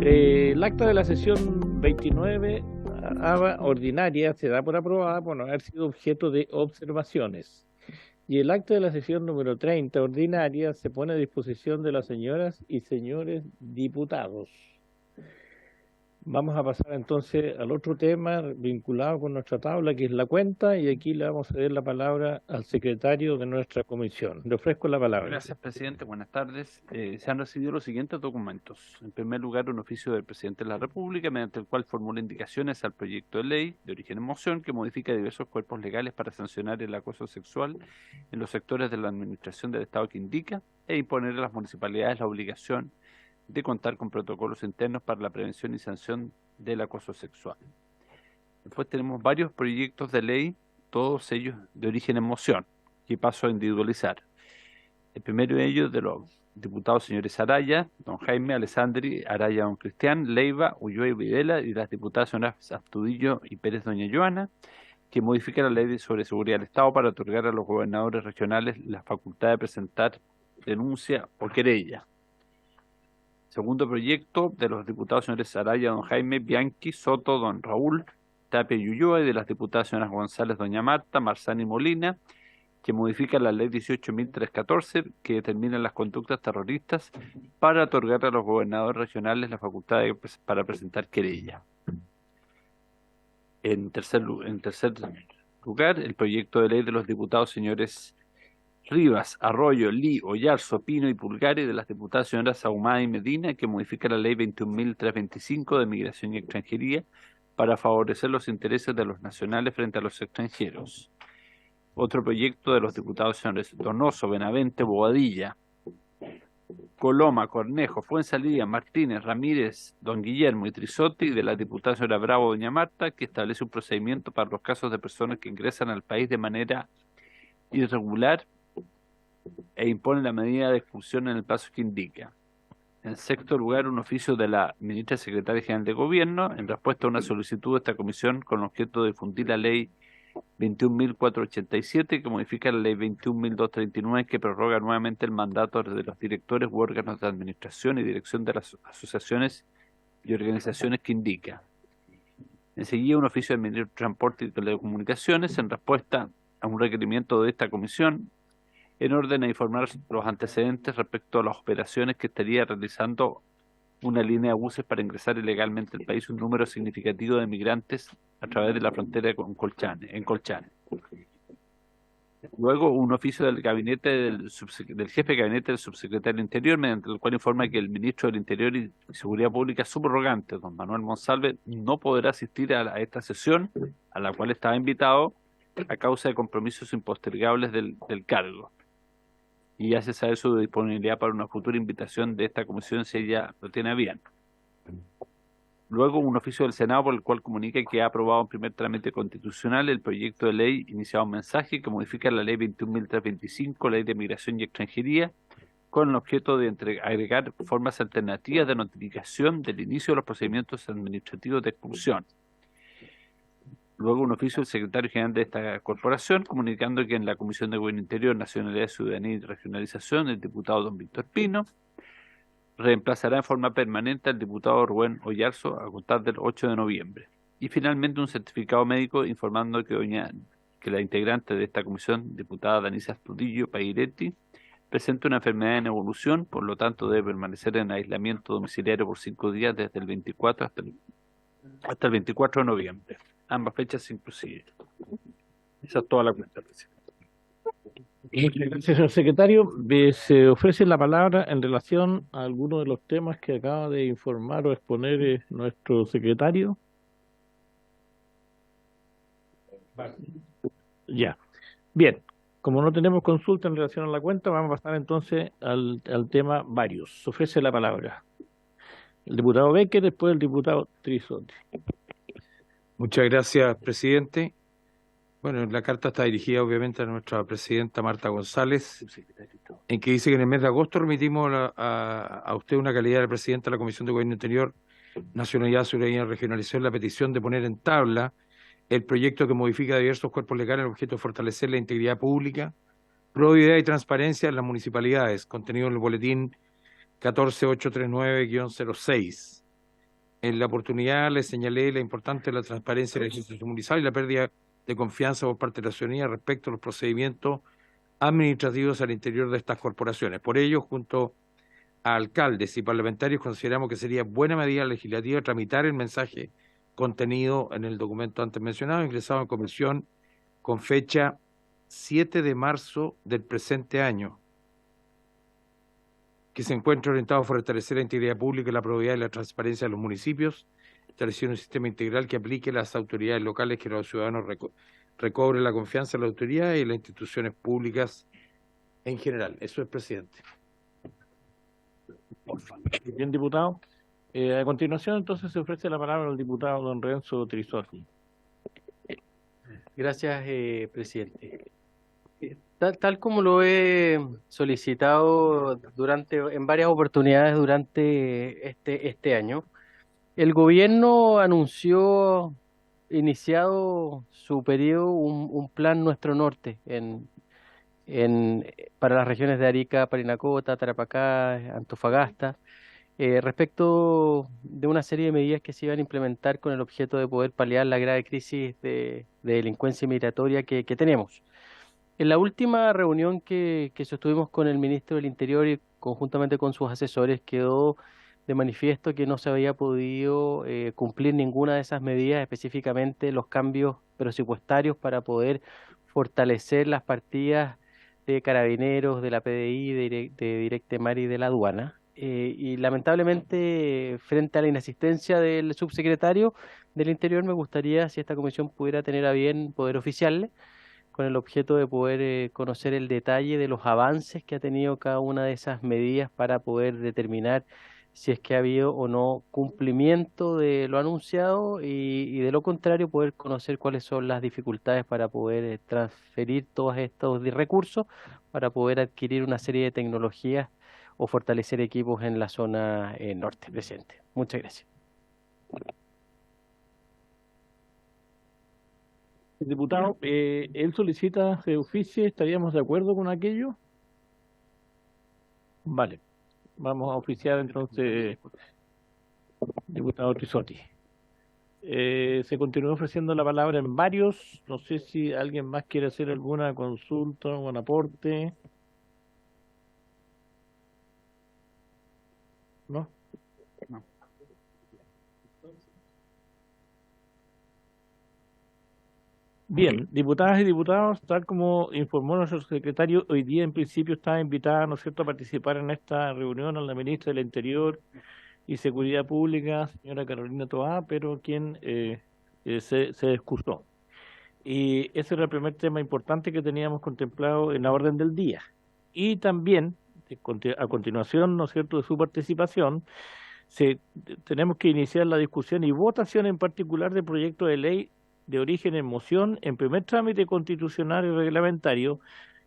El acta de la sesión 29 ordinaria se da por aprobada por no haber sido objeto de observaciones. Y el acta de la sesión número 30 ordinaria se pone a disposición de las señoras y señores diputados. Vamos a pasar entonces al otro tema vinculado con nuestra tabla, que es la cuenta, y aquí le vamos a dar la palabra al secretario de nuestra comisión. Le ofrezco la palabra. Gracias, presidente. Buenas tardes. Se han recibido los siguientes documentos. En primer lugar, un oficio del presidente de la República, mediante el cual formula indicaciones al proyecto de ley de origen en moción que modifica diversos cuerpos legales para sancionar el acoso sexual en los sectores de la administración del Estado que indica e imponer a las municipalidades la obligación de contar con protocolos internos para la prevención y sanción del acoso sexual. Después tenemos varios proyectos de ley, todos ellos de origen en moción, que paso a individualizar. El primero de ellos de los diputados señores Araya, don Jaime, Alessandri, Araya, don Cristian, Leiva, Ulloa y Videla, y las diputadas señoras Astudillo y Pérez, doña Joana, que modifica la ley sobre seguridad del Estado para otorgar a los gobernadores regionales la facultad de presentar denuncia o querella. Segundo proyecto de los diputados señores Araya, don Jaime, Bianchi, Soto, don Raúl, Tapia y Ulloa, y de las diputadas señoras González, doña Marta, Marzani y Molina, que modifica la ley 18.314, que determina las conductas terroristas para otorgar a los gobernadores regionales la facultad para presentar querella. En tercer lugar, el proyecto de ley de los diputados señores Rivas, Arroyo, Lee, Oyarzo, Pino y Pulgari, de las diputadas señoras Ahumada y Medina, que modifica la ley 21.325 de Migración y Extranjería para favorecer los intereses de los nacionales frente a los extranjeros. Otro proyecto de los diputados señores Donoso, Benavente, Bobadilla, Coloma, Cornejo, Fuenzalía, Martínez, Ramírez, don Guillermo y Trisotti, de la diputada señora Bravo, doña Marta, que establece un procedimiento para los casos de personas que ingresan al país de manera irregular e impone la medida de expulsión en el plazo que indica. En sexto lugar, un oficio de la ministra secretaria general de Gobierno en respuesta a una solicitud de esta comisión con objeto de difundir la ley 21.487, que modifica la ley 21.239, que prorroga nuevamente el mandato de los directores u órganos de administración y dirección de las asociaciones y organizaciones que indica. Enseguida, un oficio del Ministerio de Transporte y Telecomunicaciones en respuesta a un requerimiento de esta comisión en orden a informar los antecedentes respecto a las operaciones que estaría realizando una línea de buses para ingresar ilegalmente al país un número significativo de migrantes a través de la frontera en Colchane. Luego, un oficio del gabinete del jefe de gabinete del subsecretario del Interior, mediante el cual informa que el ministro del Interior y Seguridad Pública subrogante, don Manuel Monsalve, no podrá asistir a esta sesión, a la cual estaba invitado, a causa de compromisos impostergables del cargo. Y hace saber su disponibilidad para una futura invitación de esta comisión si ella lo tiene a bien. Luego, un oficio del Senado por el cual comunica que ha aprobado en primer trámite constitucional el proyecto de ley iniciado un mensaje que modifica la ley 21.325, ley de migración y extranjería, con el objeto de agregar formas alternativas de notificación del inicio de los procedimientos administrativos de expulsión. Luego, un oficio del secretario general de esta corporación comunicando que en la Comisión de Gobierno Interior, Nacionalidad, Ciudadanía y Regionalización, el diputado don Víctor Pino reemplazará en forma permanente al diputado Rubén Oyarzo a contar del 8 de noviembre. Y finalmente, un certificado médico informando que la integrante de esta comisión, diputada Danisa Astudillo Pairetti, presenta una enfermedad en evolución, por lo tanto debe permanecer en aislamiento domiciliario por 5 días desde el 24 hasta el 24 de noviembre. Ambas fechas inclusive. Esa es toda la cuenta, presidente. Muchas gracias, señor secretario. Se ofrece la palabra en relación a alguno de los temas que acaba de informar o exponer nuestro secretario. Ya. Bien. Como no tenemos consulta en relación a la cuenta, vamos a pasar entonces al tema varios. Se ofrece la palabra el diputado Becker, después el diputado Trisotti. Muchas gracias, presidente. Bueno, la carta está dirigida obviamente a nuestra presidenta Marta González, en que dice que en el mes de agosto remitimos a usted una calidad de presidenta de la Comisión de Gobierno Interior, Nacionalidad, Ciudadanía y Regionalización la petición de poner en tabla el proyecto que modifica diversos cuerpos legales, el objeto de fortalecer la integridad pública, probidad y transparencia en las municipalidades, contenido en el boletín 14839-06. En la oportunidad le señalé la importancia de la transparencia de la institución municipal y la pérdida de confianza por parte de la ciudadanía respecto a los procedimientos administrativos al interior de estas corporaciones. Por ello, junto a alcaldes y parlamentarios, consideramos que sería buena medida legislativa tramitar el mensaje contenido en el documento antes mencionado, ingresado en comisión con fecha 7 de marzo del presente año, que se encuentra orientado a fortalecer la integridad pública, la probidad y la transparencia de los municipios, establecer un sistema integral que aplique a las autoridades locales, que los ciudadanos recobren la confianza en la autoridad y en las instituciones públicas en general. Eso es, presidente. Bien, diputado. A continuación, entonces, se ofrece la palabra al diputado don Renzo Trisotti. Gracias, presidente. Tal como lo he solicitado en varias oportunidades durante este año, el gobierno anunció, iniciado su periodo, un plan Nuestro Norte para las regiones de Arica, Parinacota, Tarapacá, Antofagasta, respecto de una serie de medidas que se iban a implementar con el objeto de poder paliar la grave crisis de delincuencia migratoria que tenemos. En la última reunión que sostuvimos con el ministro del Interior y conjuntamente con sus asesores, quedó de manifiesto que no se había podido cumplir ninguna de esas medidas, específicamente los cambios presupuestarios para poder fortalecer las partidas de Carabineros, de la PDI, de Directemar y de la aduana. Y lamentablemente, frente a la inasistencia del subsecretario del Interior, me gustaría, si esta comisión pudiera tener a bien, poder oficiarle con el objeto de poder conocer el detalle de los avances que ha tenido cada una de esas medidas para poder determinar si es que ha habido o no cumplimiento de lo anunciado y de lo contrario poder conocer cuáles son las dificultades para poder transferir todos estos recursos para poder adquirir una serie de tecnologías o fortalecer equipos en la zona norte, presidente. Muchas gracias. Diputado, él solicita se oficie, ¿estaríamos de acuerdo con aquello? Vale, vamos a oficiar entonces, diputado Trisotti. Se continúa ofreciendo la palabra en varios, no sé si alguien más quiere hacer alguna consulta o un aporte. ¿No? No. Bien, diputadas y diputados, tal como informó nuestro secretario, hoy día en principio está invitada, ¿no es cierto?, a participar en esta reunión a la ministra del Interior y Seguridad Pública, señora Carolina Toá, pero quien se excusó. Y ese era el primer tema importante que teníamos contemplado en la orden del día. Y también, a continuación, ¿no es cierto?, de su participación, tenemos que iniciar la discusión y votación en particular del proyecto de ley de origen en moción en primer trámite constitucional y reglamentario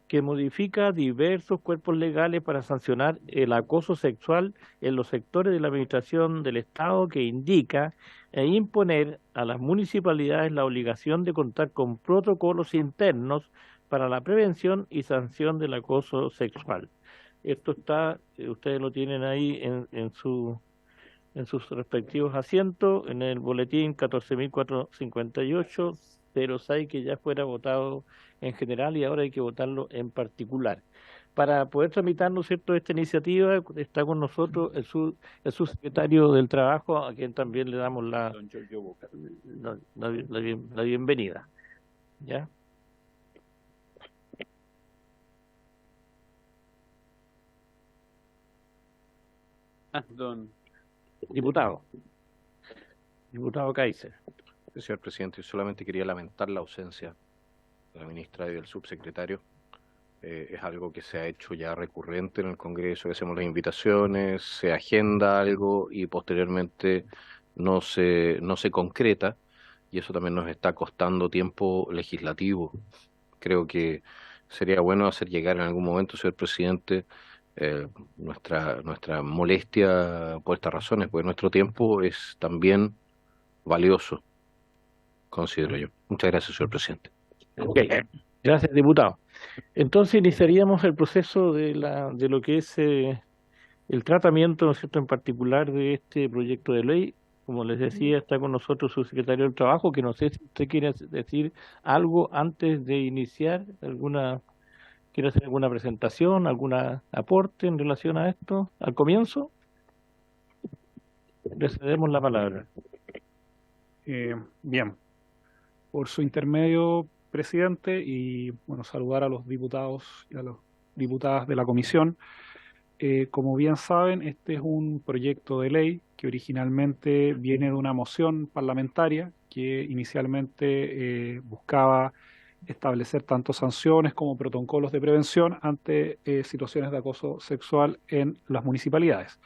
que modifica diversos cuerpos legales para sancionar el acoso sexual en los sectores de la administración del Estado, que indica e imponer a las municipalidades la obligación de contar con protocolos internos para la prevención y sanción del acoso sexual. Esto está, ustedes lo tienen ahí en sus respectivos asientos, en el boletín 14.458-06, que ya fuera votado en general y ahora hay que votarlo en particular. Para poder tramitar, ¿no es cierto?, esta iniciativa, está con nosotros el subsecretario del Trabajo, a quien también le damos la bienvenida. ¿Ya? Don Diputado Kaiser. Señor presidente, yo solamente quería lamentar la ausencia de la ministra y del subsecretario. Es algo que se ha hecho ya recurrente en el Congreso, que hacemos las invitaciones, se agenda algo y posteriormente no se concreta, y eso también nos está costando tiempo legislativo. Creo que sería bueno hacer llegar en algún momento, señor presidente, nuestra molestia por estas razones, porque nuestro tiempo es también valioso. considero yo. Muchas gracias, señor presidente. Ok, gracias, diputado. Entonces iniciaríamos el proceso de lo que es el tratamiento, ¿no es cierto?, en particular de este proyecto de ley. Como les decía, está con nosotros su secretario del Trabajo, que no sé si usted quiere decir algo antes de iniciar, quiere hacer alguna presentación, algún aporte en relación a esto al comienzo. Le cedemos la palabra. Bien, por su intermedio, presidente, y bueno, saludar a los diputados y a las diputadas de la comisión. Como bien saben, este es un proyecto de ley que originalmente viene de una moción parlamentaria que inicialmente buscaba establecer tanto sanciones como protocolos de prevención ante situaciones de acoso sexual en las municipalidades.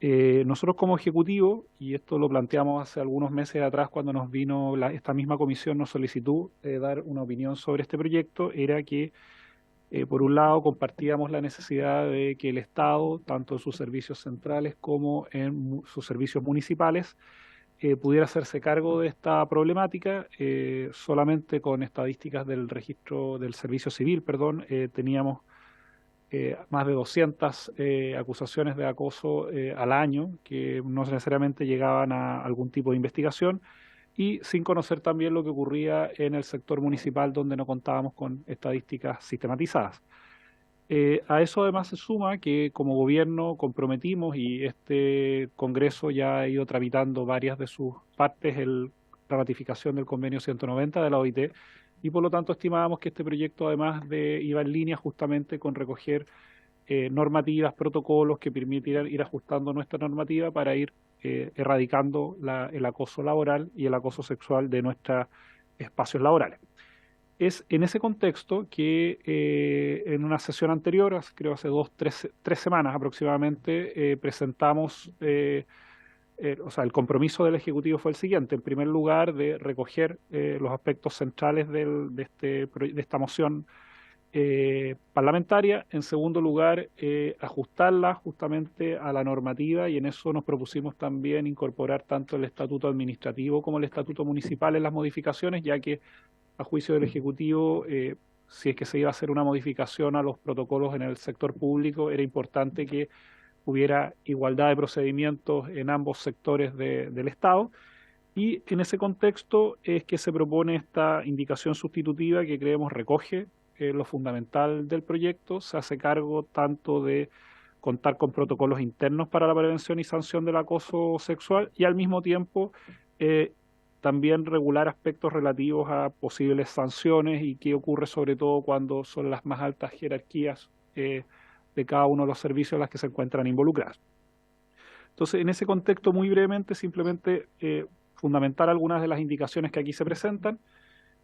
Nosotros como Ejecutivo, y esto lo planteamos hace algunos meses atrás cuando nos vino esta misma comisión, nos solicitó dar una opinión sobre este proyecto, era que por un lado compartíamos la necesidad de que el Estado, tanto en sus servicios centrales como en sus servicios municipales, pudiera hacerse cargo de esta problemática. Solamente con estadísticas del registro del servicio civil, teníamos más de 200 acusaciones de acoso al año que no necesariamente llegaban a algún tipo de investigación, y sin conocer también lo que ocurría en el sector municipal, donde no contábamos con estadísticas sistematizadas. A eso además se suma que como gobierno comprometimos, y este Congreso ya ha ido tramitando varias de sus partes, la ratificación del convenio 190 de la OIT, y por lo tanto estimábamos que este proyecto además iba en línea justamente con recoger normativas, protocolos que permitieran ir ajustando nuestra normativa para ir erradicando el acoso laboral y el acoso sexual de nuestros espacios laborales. Es en ese contexto que en una sesión anterior, creo hace tres semanas aproximadamente, presentamos, el compromiso del Ejecutivo fue el siguiente: en primer lugar, de recoger los aspectos centrales de esta moción parlamentaria. En segundo lugar, ajustarla justamente a la normativa, y en eso nos propusimos también incorporar tanto el estatuto administrativo como el estatuto municipal en las modificaciones, ya que a juicio del Ejecutivo, si es que se iba a hacer una modificación a los protocolos en el sector público, era importante que hubiera igualdad de procedimientos en ambos sectores del Estado. Y en ese contexto es que se propone esta indicación sustitutiva que creemos recoge lo fundamental del proyecto. Se hace cargo tanto de contar con protocolos internos para la prevención y sanción del acoso sexual, y al mismo tiempo también regular aspectos relativos a posibles sanciones y qué ocurre sobre todo cuando son las más altas jerarquías de cada uno de los servicios en las que se encuentran involucradas. Entonces, en ese contexto, muy brevemente, simplemente fundamentar algunas de las indicaciones que aquí se presentan.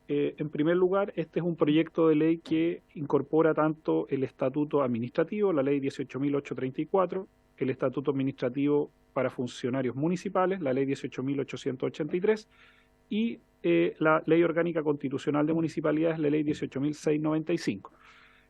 En primer lugar, este es un proyecto de ley que incorpora tanto el estatuto administrativo, la ley 18.834, el estatuto administrativo para funcionarios municipales, la ley 18.883, y la ley orgánica constitucional de municipalidades, la ley 18.695.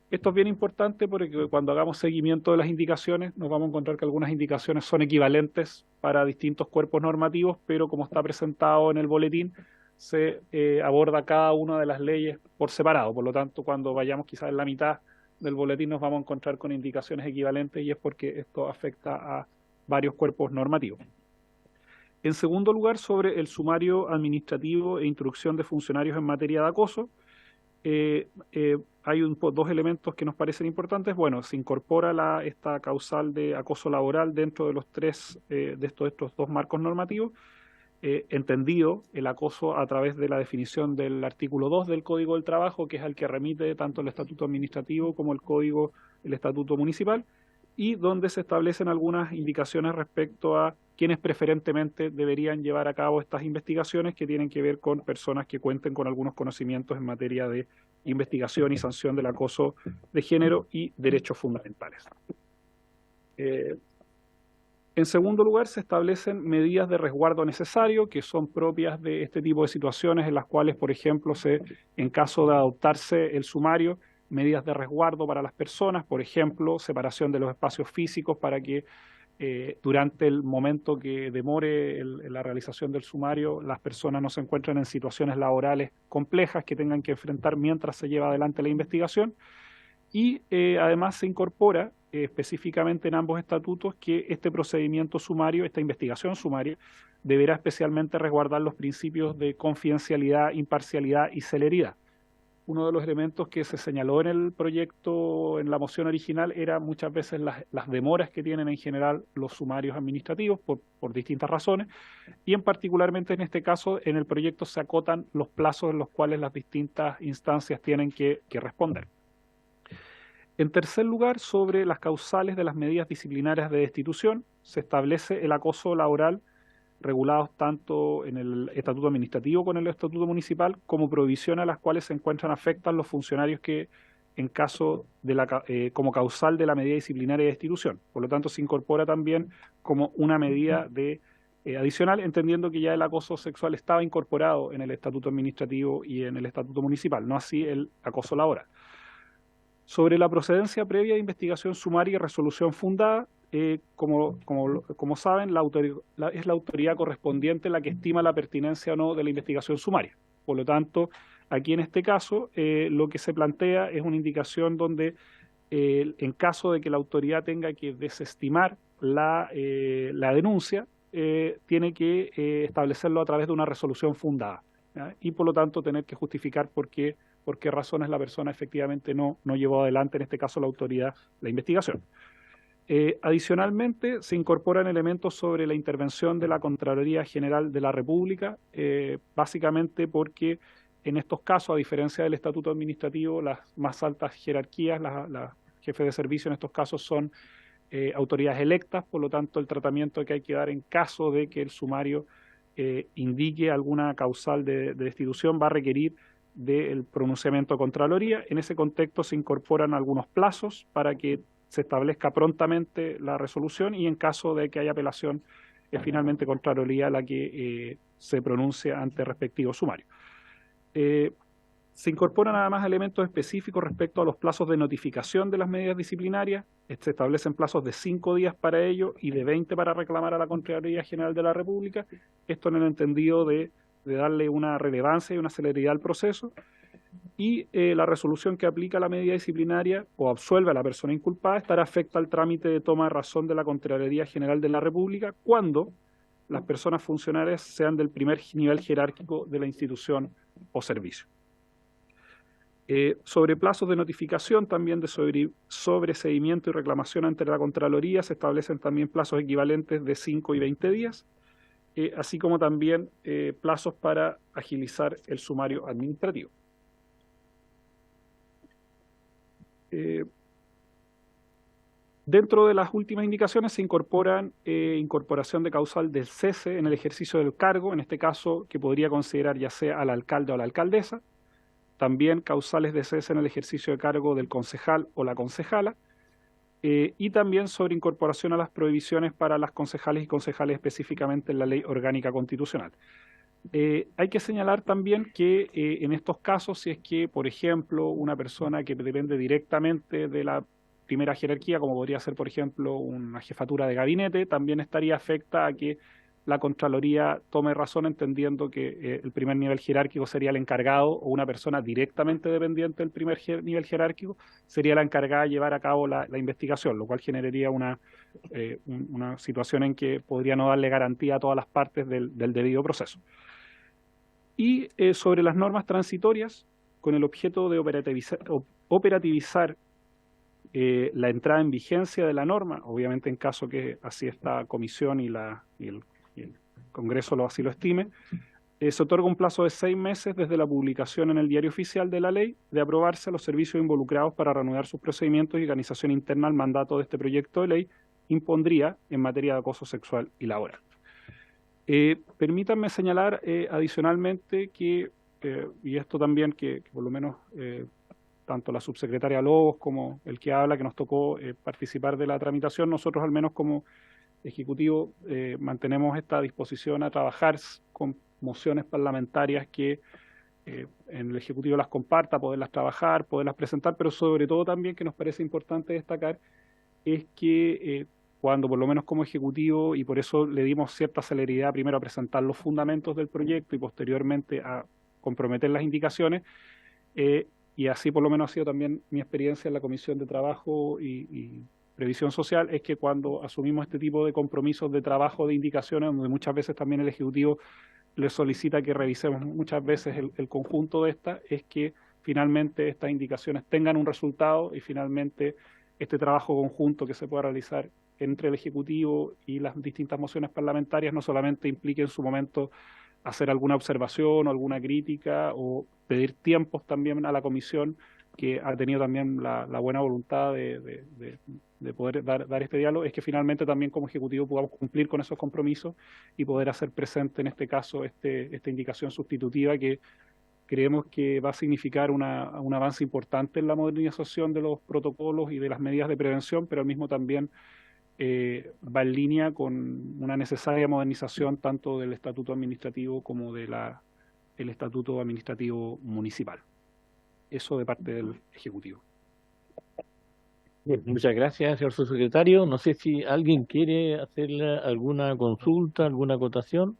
Esto es bien importante porque cuando hagamos seguimiento de las indicaciones nos vamos a encontrar que algunas indicaciones son equivalentes para distintos cuerpos normativos, pero como está presentado en el boletín, se aborda cada una de las leyes por separado. Por lo tanto, cuando vayamos quizás en la mitad del boletín nos vamos a encontrar con indicaciones equivalentes, y es porque esto afecta a varios cuerpos normativos. En segundo lugar, sobre el sumario administrativo e instrucción de funcionarios en materia de acoso, hay dos elementos que nos parecen importantes. Bueno, se incorpora esta causal de acoso laboral dentro de los estos dos marcos normativos, entendido el acoso a través de la definición del artículo 2 del Código del Trabajo, que es al que remite tanto el Estatuto Administrativo como el Estatuto Municipal, y donde se establecen algunas indicaciones respecto a quienes preferentemente deberían llevar a cabo estas investigaciones, que tienen que ver con personas que cuenten con algunos conocimientos en materia de investigación y sanción del acoso de género y derechos fundamentales. En segundo lugar, se establecen medidas de resguardo necesario que son propias de este tipo de situaciones, en las cuales, por ejemplo, en caso de adoptarse el sumario, medidas de resguardo para las personas, por ejemplo, separación de los espacios físicos para que durante el momento que demore la realización del sumario, las personas no se encuentran en situaciones laborales complejas que tengan que enfrentar mientras se lleva adelante la investigación. Y además se incorpora específicamente en ambos estatutos que este procedimiento sumario, esta investigación sumaria, deberá especialmente resguardar los principios de confidencialidad, imparcialidad y celeridad. Uno de los elementos que se señaló en el proyecto, en la moción original, era muchas veces las demoras que tienen en general los sumarios administrativos por distintas razones, y en particularmente en este caso, en el proyecto se acotan los plazos en los cuales las distintas instancias tienen que responder. En tercer lugar, sobre las causales de las medidas disciplinarias de destitución, se establece el acoso laboral regulados tanto en el estatuto administrativo como en el estatuto municipal, como prohibiciones a las cuales se encuentran afectas los funcionarios que en caso de como causal de la medida disciplinaria de destitución. Por lo tanto, se incorpora también como una medida adicional, entendiendo que ya el acoso sexual estaba incorporado en el estatuto administrativo y en el estatuto municipal, no así el acoso laboral. Sobre la procedencia previa de investigación sumaria y resolución fundada, como saben, es la autoridad correspondiente la que estima la pertinencia o no de la investigación sumaria. Por lo tanto, aquí en este caso, lo que se plantea es una indicación donde, en caso de que la autoridad tenga que desestimar la denuncia, tiene que establecerlo a través de una resolución fundada, ¿ya? Y por lo tanto tener que justificar por qué razones la persona efectivamente no llevó adelante, en este caso la autoridad, la investigación. Adicionalmente, se incorporan elementos sobre la intervención de la Contraloría General de la República, básicamente porque en estos casos, a diferencia del estatuto administrativo, las más altas jerarquías, las jefes de servicio en estos casos son autoridades electas, por lo tanto el tratamiento que hay que dar en caso de que el sumario indique alguna causal de destitución va a requerir del pronunciamiento de Contraloría. En ese contexto se incorporan algunos plazos para que se establezca prontamente la resolución, y en caso de que haya apelación es finalmente Contraloría la que se pronuncia ante el respectivo sumario. Se incorporan además elementos específicos respecto a los plazos de notificación de las medidas disciplinarias. Se establecen plazos de 5 días para ello y de 20 para reclamar a la Contraloría General de la República. Esto en el entendido de darle una relevancia y una celeridad al proceso. Y la resolución que aplica la medida disciplinaria o absuelve a la persona inculpada estará afecta al trámite de toma de razón de la Contraloría General de la República cuando las personas funcionarias sean del primer nivel jerárquico de la institución o servicio. Sobre plazos de notificación también de sobreseimiento y reclamación ante la Contraloría, se establecen también plazos equivalentes de 5 y 20 días, así como también plazos para agilizar el sumario administrativo. Dentro de las últimas indicaciones se incorporan incorporación de causal del cese en el ejercicio del cargo, en este caso que podría considerar ya sea al alcalde o a la alcaldesa, también causales de cese en el ejercicio de cargo del concejal o la concejala, y también sobre incorporación a las prohibiciones para las concejales y concejales específicamente en la Ley Orgánica Constitucional. Hay que señalar también que en estos casos, si es que, por ejemplo, una persona que depende directamente de la primera jerarquía, como podría ser, por ejemplo, una jefatura de gabinete, también estaría afecta a que la Contraloría tome razón entendiendo que el primer nivel jerárquico sería el encargado, o una persona directamente dependiente del primer nivel jerárquico sería la encargada de llevar a cabo la investigación, lo cual generaría una situación en que podría no darle garantía a todas las partes del debido proceso. Y sobre las normas transitorias, con el objeto de operativizar la entrada en vigencia de la norma, obviamente en caso que así esta comisión y el Congreso así lo estime, se otorga un plazo de 6 meses desde la publicación en el Diario Oficial de la ley de aprobarse a los servicios involucrados para reanudar sus procedimientos y organización interna al mandato de este proyecto de ley impondría en materia de acoso sexual y laboral. Permítanme señalar adicionalmente que, y esto también que por lo menos tanto la subsecretaria Lobos como el que habla, que nos tocó participar de la tramitación, nosotros al menos como Ejecutivo mantenemos esta disposición a trabajar con mociones parlamentarias que en el Ejecutivo las comparta, poderlas trabajar, poderlas presentar, pero sobre todo también que nos parece importante destacar es que cuando por lo menos como Ejecutivo, y por eso le dimos cierta celeridad primero a presentar los fundamentos del proyecto y posteriormente a comprometer las indicaciones, y así por lo menos ha sido también mi experiencia en la Comisión de Trabajo y Previsión Social, es que cuando asumimos este tipo de compromisos de trabajo, de indicaciones, donde muchas veces también el Ejecutivo le solicita que revisemos muchas veces el conjunto de estas, es que finalmente estas indicaciones tengan un resultado y finalmente este trabajo conjunto que se pueda realizar entre el Ejecutivo y las distintas mociones parlamentarias no solamente implique en su momento hacer alguna observación o alguna crítica o pedir tiempos también a la Comisión, que ha tenido también la buena voluntad de poder dar este diálogo, es que finalmente también como Ejecutivo podamos cumplir con esos compromisos y poder hacer presente en este caso esta indicación sustitutiva que creemos que va a significar un avance importante en la modernización de los protocolos y de las medidas de prevención, pero al mismo también va en línea con una necesaria modernización tanto del estatuto administrativo como del estatuto administrativo municipal. Eso de parte del Ejecutivo. Bien, muchas gracias, señor subsecretario. No sé si alguien quiere hacerle alguna consulta, alguna acotación.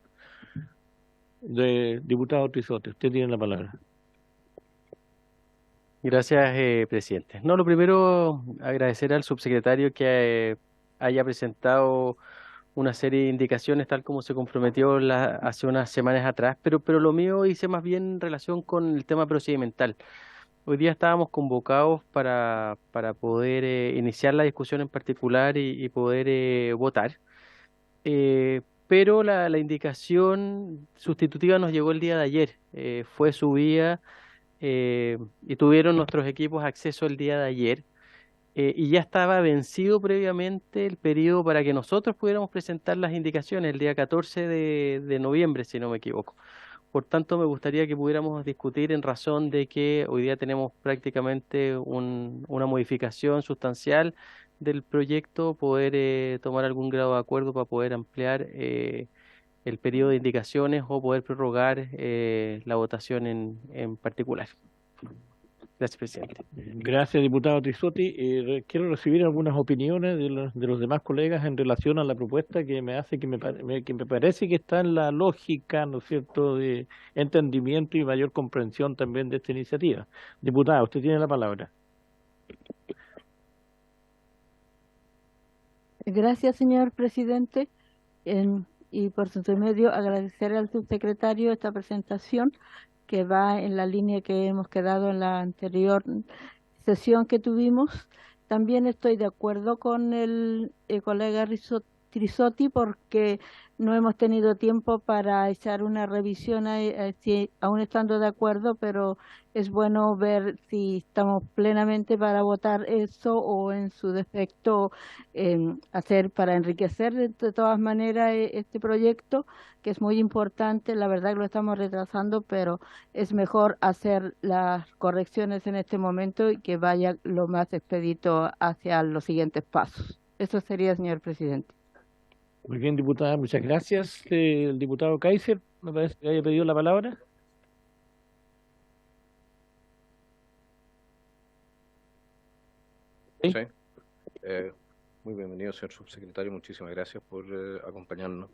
Diputado Trisotti, usted tiene la palabra. Gracias, presidente. No, lo primero, agradecer al subsecretario que haya presentado una serie de indicaciones tal como se comprometió hace unas semanas atrás, pero lo mío hice más bien en relación con el tema procedimental. Hoy día estábamos convocados para poder iniciar la discusión en particular y poder votar. Pero la indicación sustitutiva nos llegó el día de ayer. Fue subida y tuvieron nuestros equipos acceso el día de ayer. Y ya estaba vencido previamente el periodo para que nosotros pudiéramos presentar las indicaciones el día 14 de noviembre, si no me equivoco. Por tanto, me gustaría que pudiéramos discutir en razón de que hoy día tenemos prácticamente una modificación sustancial del proyecto, poder tomar algún grado de acuerdo para poder ampliar el periodo de indicaciones o poder prorrogar la votación en particular. Gracias, presidente. Gracias, diputado Trisotti. Quiero recibir algunas opiniones de los demás colegas en relación a la propuesta que me hace que me parece que está en la lógica, ¿no es cierto?, de entendimiento y mayor comprensión también de esta iniciativa. Diputada, usted tiene la palabra. Gracias, señor presidente. Y por su intermedio agradecer al subsecretario esta presentación que va en la línea que hemos quedado en la anterior sesión que tuvimos. También estoy de acuerdo con el colega Trisotti porque no hemos tenido tiempo para echar una revisión aún estando de acuerdo, pero es bueno ver si estamos plenamente para votar eso o en su defecto hacer para enriquecer de todas maneras este proyecto, que es muy importante. La verdad que lo estamos retrasando, pero es mejor hacer las correcciones en este momento y que vaya lo más expedito hacia los siguientes pasos. Eso sería, señor presidente. Muy bien, diputada, muchas gracias. El diputado Kaiser, me parece que haya pedido la palabra. Sí. Muy bienvenido, señor subsecretario. Muchísimas gracias por acompañarnos.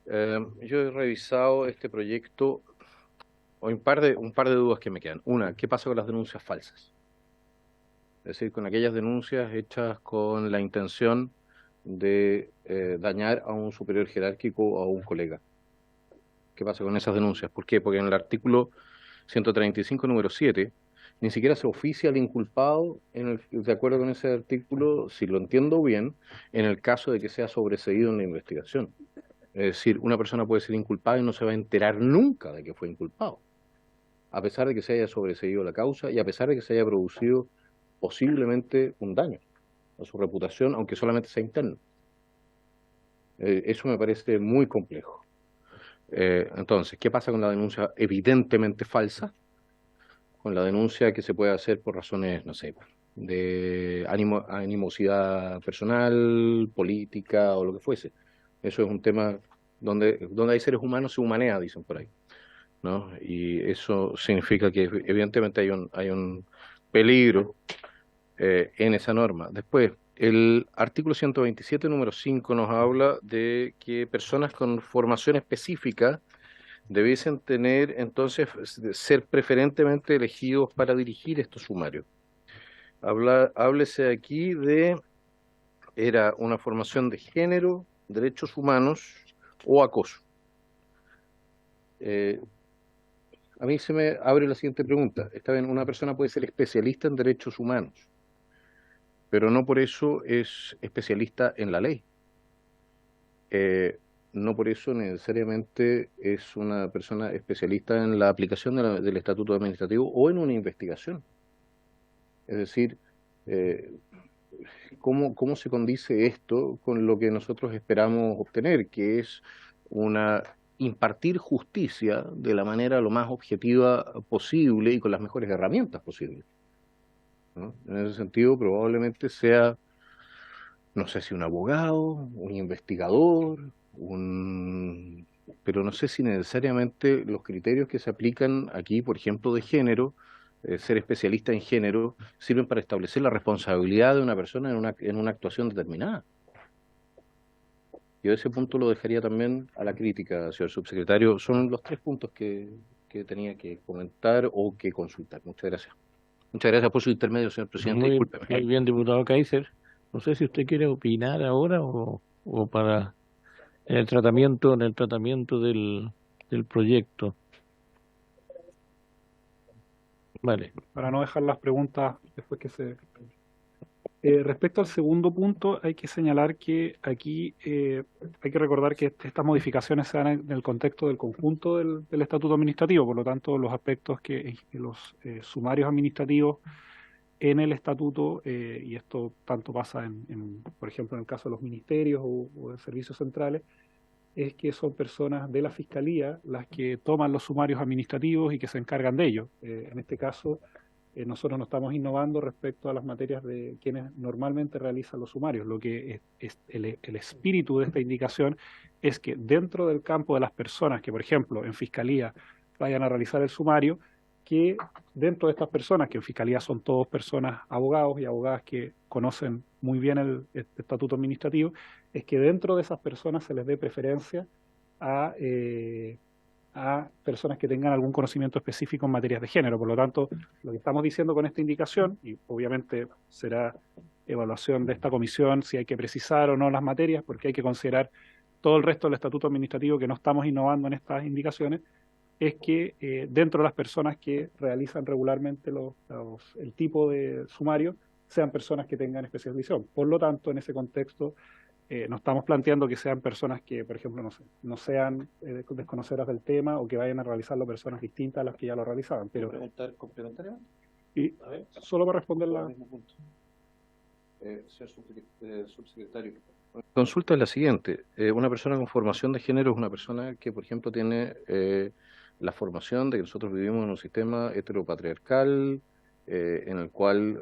Yo he revisado este proyecto. Hay un par de dudas que me quedan. Una, ¿qué pasa con las denuncias falsas? Es decir, con aquellas denuncias hechas con la intención de dañar a un superior jerárquico o a un colega. ¿Qué pasa con esas denuncias? ¿Por qué? Porque en el artículo 135, número 7, ni siquiera se oficia al inculpado, de acuerdo con ese artículo, si lo entiendo bien, en el caso de que sea sobreseído en la investigación. Es decir, una persona puede ser inculpada y no se va a enterar nunca de que fue inculpado, a pesar de que se haya sobreseído la causa y a pesar de que se haya producido posiblemente un daño a su reputación, aunque solamente sea interno. Eso me parece muy complejo. Entonces, ¿qué pasa con la denuncia evidentemente falsa? Con la denuncia que se puede hacer por razones, no sé, de animosidad personal, política o lo que fuese. Eso es un tema donde hay seres humanos, se humanea, dicen por ahí, ¿no? Y eso significa que evidentemente hay un peligro en esa norma. Después, El artículo 127, número 5, nos habla de que personas con formación específica debiesen tener, entonces, ser preferentemente elegidos para dirigir estos sumarios. Háblese aquí de, era una formación de género, derechos humanos o acoso. A mí se me abre la siguiente pregunta. Está bien, una persona puede ser especialista en derechos humanos, pero no por eso es especialista en la ley. No por eso necesariamente es una persona especialista en la aplicación del estatuto administrativo o en una investigación. Es decir, ¿cómo se condice esto con lo que nosotros esperamos obtener, que es impartir justicia de la manera lo más objetiva posible y con las mejores herramientas posibles, ¿no? En ese sentido, probablemente sea, no sé si un abogado, un investigador, pero no sé si necesariamente los criterios que se aplican aquí, por ejemplo, de género, ser especialista en género, sirven para establecer la responsabilidad de una persona en una actuación determinada. Yo ese punto lo dejaría también a la crítica, señor subsecretario. Son los 3 puntos que tenía que comentar o que consultar. Muchas gracias. Muchas gracias por su intermedio, señor presidente. Discúlpeme. Muy bien, diputado Kaiser. No sé si usted quiere opinar ahora o para en el tratamiento del proyecto. Vale. Para no dejar las preguntas después que se... respecto al segundo punto, hay que señalar que aquí hay que recordar que estas modificaciones se dan en el contexto del conjunto del estatuto administrativo, por lo tanto los aspectos que los sumarios administrativos en el estatuto, y esto tanto pasa por ejemplo, en el caso de los ministerios o de servicios centrales, es que son personas de la Fiscalía las que toman los sumarios administrativos y que se encargan de ellos. En este caso, nosotros no estamos innovando respecto a las materias de quienes normalmente realizan los sumarios. Lo que es el espíritu de esta indicación es que dentro del campo de las personas que, por ejemplo, en Fiscalía vayan a realizar el sumario, que dentro de estas personas, que en Fiscalía son todos personas, abogados y abogadas que conocen muy bien el estatuto administrativo, es que dentro de esas personas se les dé preferencia a personas que tengan algún conocimiento específico en materias de género. Por lo tanto, lo que estamos diciendo con esta indicación, y obviamente será evaluación de esta comisión si hay que precisar o no las materias, porque hay que considerar todo el resto del estatuto administrativo que no estamos innovando en estas indicaciones, es que dentro de las personas que realizan regularmente el tipo de sumario sean personas que tengan especialización. Por lo tanto, en ese contexto, no estamos planteando que sean personas que, por ejemplo, no sean desconocedoras del tema o que vayan a realizarlo personas distintas a las que ya lo realizaban. Pero, ¿Preguntar complementariamente? Y solo para responder la... Señor subsecretario. Consulta es la siguiente. Una persona con formación de género es una persona que, por ejemplo, tiene la formación de que nosotros vivimos en un sistema heteropatriarcal, en el cual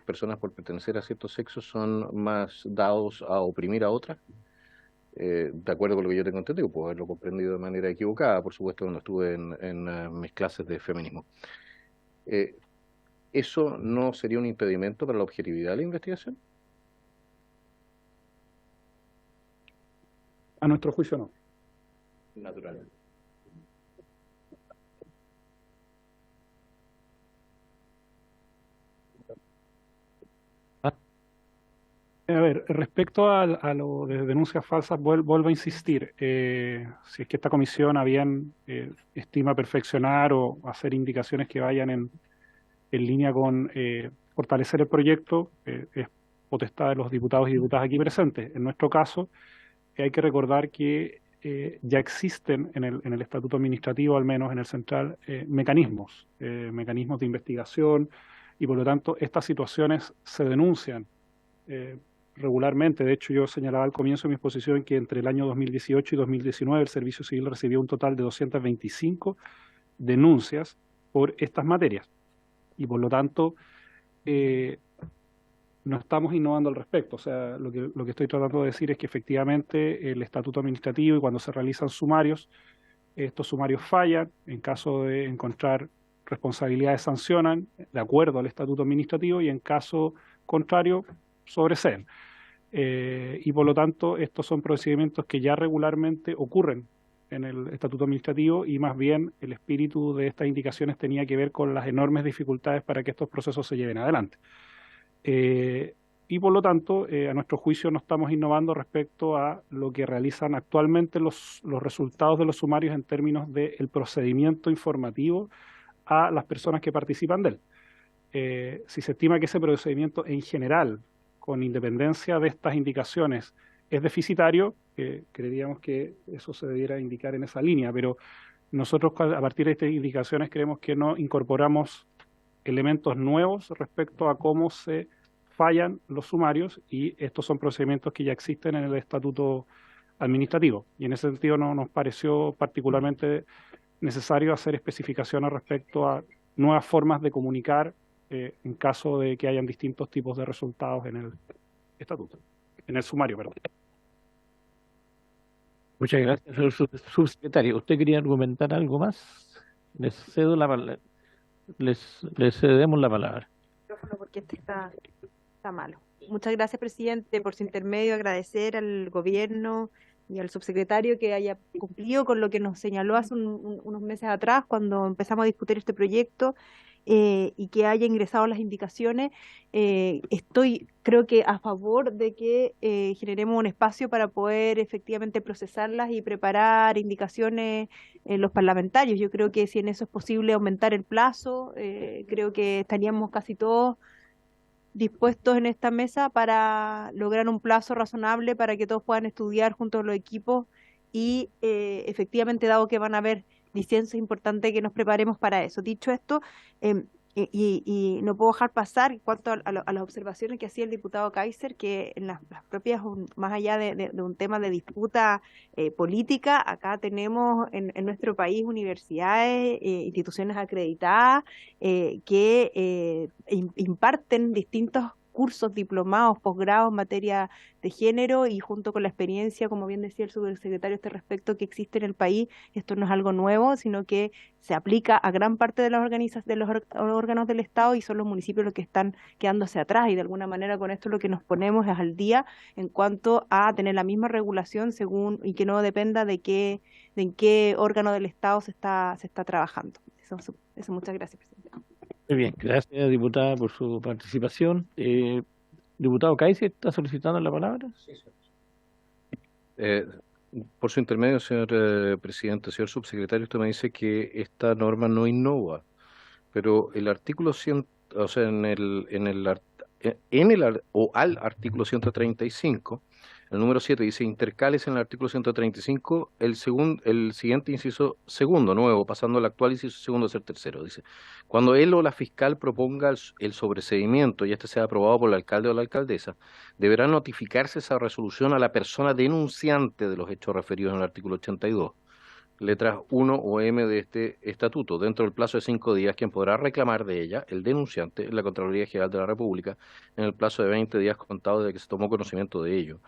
personas por pertenecer a ciertos sexos son más dados a oprimir a otras. De acuerdo con lo que yo tengo entendido, puedo haberlo comprendido de manera equivocada, por supuesto, cuando estuve en mis clases de feminismo. ¿Eso no sería un impedimento para la objetividad de la investigación? A nuestro juicio no. Naturalmente. A ver, respecto a lo de denuncias falsas, vuelvo a insistir. Si es que esta comisión estima perfeccionar o hacer indicaciones que vayan en línea con fortalecer el proyecto, es potestad de los diputados y diputadas aquí presentes. En nuestro caso, hay que recordar que ya existen en el estatuto administrativo, al menos en el central, mecanismos de investigación, y por lo tanto estas situaciones se denuncian regularmente. De hecho, yo señalaba al comienzo de mi exposición que entre el año 2018 y 2019 el Servicio Civil recibió un total de 225 denuncias por estas materias. Y por lo tanto, no estamos innovando al respecto. O sea, lo que estoy tratando de decir es que efectivamente el estatuto administrativo, y cuando se realizan sumarios, estos sumarios fallan. En caso de encontrar responsabilidades, sancionan de acuerdo al estatuto administrativo, y en caso contrario, sobreseen. Y por lo tanto, estos son procedimientos que ya regularmente ocurren en el estatuto administrativo, y más bien el espíritu de estas indicaciones tenía que ver con las enormes dificultades para que estos procesos se lleven adelante. Y por lo tanto, a nuestro juicio no estamos innovando respecto a lo que realizan actualmente los resultados de los sumarios en términos del procedimiento informativo a las personas que participan de él. Si se estima que ese procedimiento en general, con independencia de estas indicaciones, es deficitario, creeríamos que eso se debiera indicar en esa línea, pero nosotros a partir de estas indicaciones creemos que no incorporamos elementos nuevos respecto a cómo se fallan los sumarios, y estos son procedimientos que ya existen en el estatuto administrativo, y en ese sentido no nos pareció particularmente necesario hacer especificaciones respecto a nuevas formas de comunicar en caso de que hayan distintos tipos de resultados en el estatuto, en el sumario, perdón. Muchas gracias, señor subsecretario. ¿Usted quería argumentar algo más? Les cedo la palabra. Les cedemos la palabra. Porque este está malo. Muchas gracias, presidente, por su intermedio. Agradecer al gobierno y al subsecretario que haya cumplido con lo que nos señaló hace unos meses atrás cuando empezamos a discutir este proyecto, y que haya ingresado las indicaciones. Creo que a favor de que generemos un espacio para poder efectivamente procesarlas y preparar indicaciones los parlamentarios. Yo creo que si en eso es posible aumentar el plazo, creo que estaríamos casi todos dispuestos en esta mesa para lograr un plazo razonable para que todos puedan estudiar junto a los equipos, y efectivamente, dado que van a haber licencias, es importante que nos preparemos para eso. Dicho esto, y no puedo dejar pasar en cuanto a las observaciones que hacía el diputado Kaiser, que en las propias, más allá de un tema de disputa política, acá tenemos en nuestro país universidades, instituciones acreditadas que imparten distintos cursos, diplomados, posgrados en materia de género, y junto con la experiencia, como bien decía el subsecretario a este respecto, que existe en el país, esto no es algo nuevo, sino que se aplica a gran parte de las órganos del Estado, y son los municipios los que están quedándose atrás, y de alguna manera con esto lo que nos ponemos es al día en cuanto a tener la misma regulación según, y que no dependa de en qué órgano del Estado se está trabajando. Eso, muchas gracias, presidente. Muy bien, gracias, diputada, por su participación. Diputado Kaiser, ¿está solicitando la palabra? Sí, por su intermedio, señor presidente, señor subsecretario, usted me dice que esta norma no innova, pero el artículo 100, o sea, al artículo 135, el número 7 dice: intercales en el artículo 135 el siguiente inciso segundo, nuevo, pasando al actual inciso segundo a ser tercero. Dice: cuando él o la fiscal proponga el sobreseimiento y este sea aprobado por el alcalde o la alcaldesa, deberá notificarse esa resolución a la persona denunciante de los hechos referidos en el artículo 82. Letras 1 o M de este estatuto, dentro del plazo de 5 días, quien podrá reclamar de ella, el denunciante, en la Contraloría General de la República, en el plazo de 20 días contados desde que se tomó conocimiento de ello.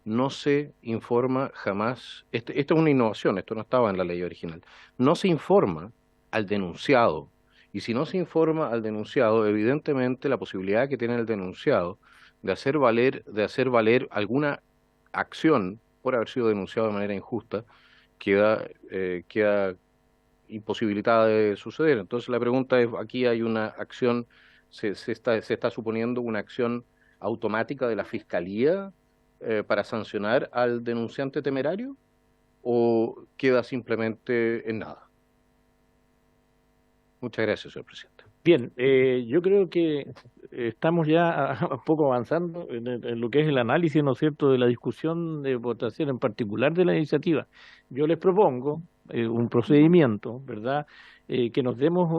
No se informa jamás, esto es una innovación, esto no estaba en la ley original, no se informa al denunciado, y si no se informa al denunciado, evidentemente la posibilidad que tiene el denunciado de hacer valer alguna acción por haber sido denunciado de manera injusta, queda imposibilitada de suceder. Entonces la pregunta es, aquí hay una acción, se está suponiendo una acción automática de la Fiscalía para sancionar al denunciante temerario, o queda simplemente en nada. Muchas gracias, señor presidente. Bien, yo creo que estamos ya un poco avanzando en lo que es el análisis, ¿no es cierto?, de la discusión de votación en particular de la iniciativa. Yo les propongo un procedimiento, ¿verdad?, que nos demos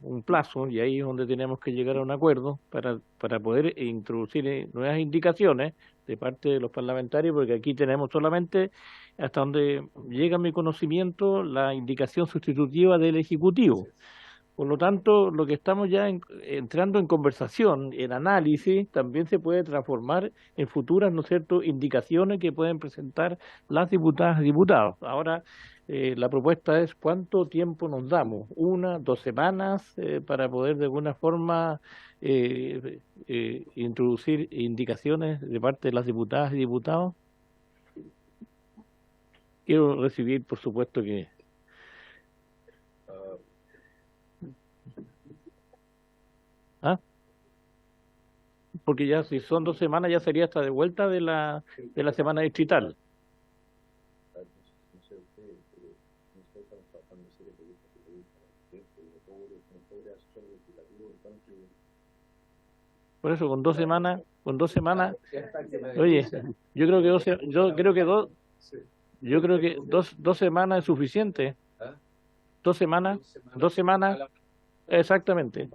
un plazo, y ahí es donde tenemos que llegar a un acuerdo para poder introducir nuevas indicaciones de parte de los parlamentarios, porque aquí tenemos solamente, hasta donde llega mi conocimiento, la indicación sustitutiva del Ejecutivo. Por lo tanto, lo que estamos ya entrando en conversación, en análisis, también se puede transformar en futuras, ¿no es cierto?, indicaciones que pueden presentar las diputadas y diputados. Ahora, la propuesta es cuánto tiempo nos damos, 1, 2 semanas, para poder de alguna forma introducir indicaciones de parte de las diputadas y diputados. Quiero recibir, por supuesto, que... ¿Ah? Porque ya si son 2 semanas ya sería hasta de vuelta de la semana distrital. Por eso con 2 semanas, oye, yo creo que dos semanas es suficiente. 2 semanas, exactamente.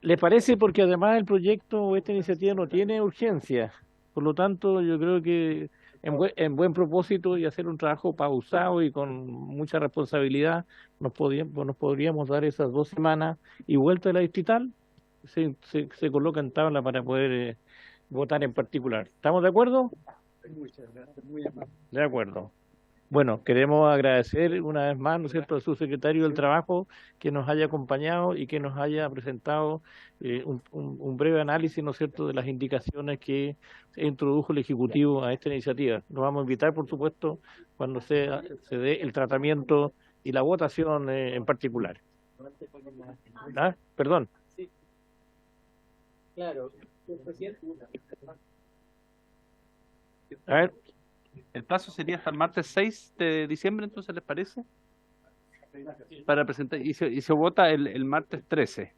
¿Les parece? Porque además el proyecto o esta iniciativa no tiene urgencia. Por lo tanto, yo creo que en buen propósito y hacer un trabajo pausado y con mucha responsabilidad, nos podríamos dar esas 2 semanas y vuelta de la distrital, se coloca en tabla para poder votar en particular. ¿Estamos de acuerdo? Muchas gracias, muy amable. De acuerdo. Bueno, queremos agradecer una vez más, ¿no es cierto?, al subsecretario del Trabajo que nos haya acompañado y que nos haya presentado un breve análisis, ¿no es cierto?, de las indicaciones que introdujo el Ejecutivo a esta iniciativa. Nos vamos a invitar, por supuesto, cuando se dé el tratamiento y la votación en particular. ¿Ah? Perdón. Sí. Claro, presidente. A ver. El plazo sería hasta el martes 6 de diciembre, entonces, ¿les parece? Para presentar, y se vota el martes 13.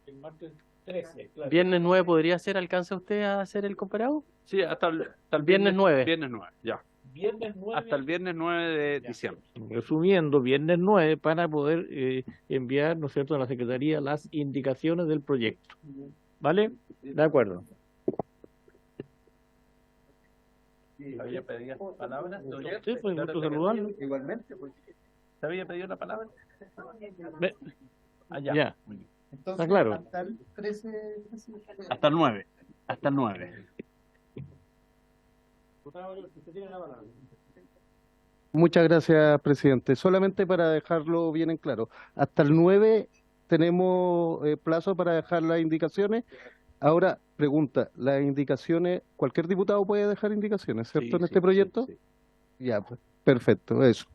El martes 13, claro. ¿Viernes 9 podría ser? ¿Alcanza usted a hacer el comparado? Sí, hasta el viernes 9. Viernes 9, ya. Viernes 9. Hasta el viernes 9 de diciembre. Resumiendo, viernes 9 para poder enviar, ¿no es cierto?, a la Secretaría las indicaciones del proyecto. ¿Vale? De acuerdo. ¿Se había pedido la palabra? Sí, pues gusto saludarlo. Igualmente, pues. ¿Se había pedido la palabra? Ya. Ya. Entonces, Está claro. hasta el 13. Hasta el 9. Hasta el 9. Muchas gracias, presidente. Solamente para dejarlo bien en claro, hasta el 9 tenemos plazo para dejar las indicaciones. Ahora, pregunta, las indicaciones, cualquier diputado puede dejar indicaciones, ¿cierto? En este proyecto. Sí. Ya, pues, perfecto, eso.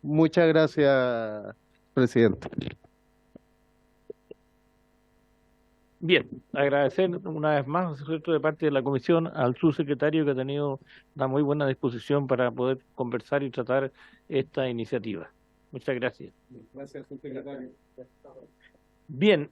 Muchas gracias, presidente. Bien, agradecer una vez más, ¿no es cierto?, de parte de la comisión al subsecretario que ha tenido una muy buena disposición para poder conversar y tratar esta iniciativa. Muchas gracias. Gracias, subsecretario. Bien,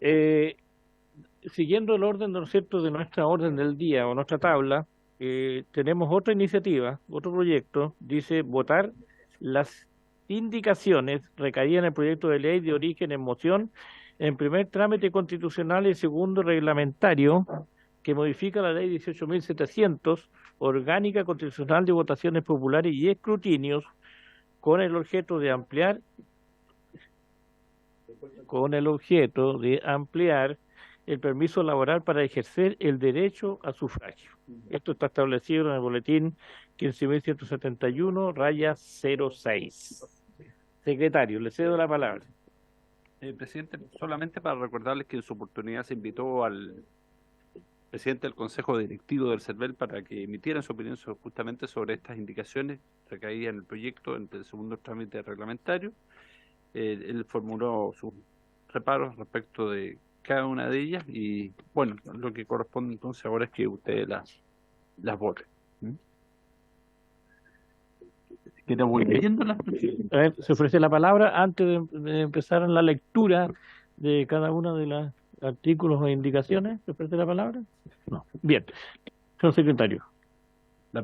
siguiendo el orden, ¿no es cierto?, de nuestra orden del día o nuestra tabla, tenemos otra iniciativa, otro proyecto, dice votar las indicaciones recaídas en el proyecto de ley de origen en moción en primer trámite constitucional y segundo reglamentario que modifica la ley 18.700, orgánica constitucional de votaciones populares y escrutinios, con el objeto de ampliar el permiso laboral para ejercer el derecho a sufragio. Esto está establecido en el boletín 15.171-06. Secretario, le cedo la palabra. Presidente, solamente para recordarles que en su oportunidad se invitó al presidente del Consejo Directivo del CERVEL para que emitiera su opinión justamente sobre estas indicaciones recaídas en el proyecto entre el segundo trámite reglamentario. Él formuló sus reparos respecto de cada una de ellas y, bueno, lo que corresponde entonces ahora es que ustedes las voten. Voy leyéndolas. A ver, se ofrece la palabra antes de empezar la lectura de cada una de los artículos o indicaciones. ¿Se ofrece la palabra? No. Bien. Señor secretario,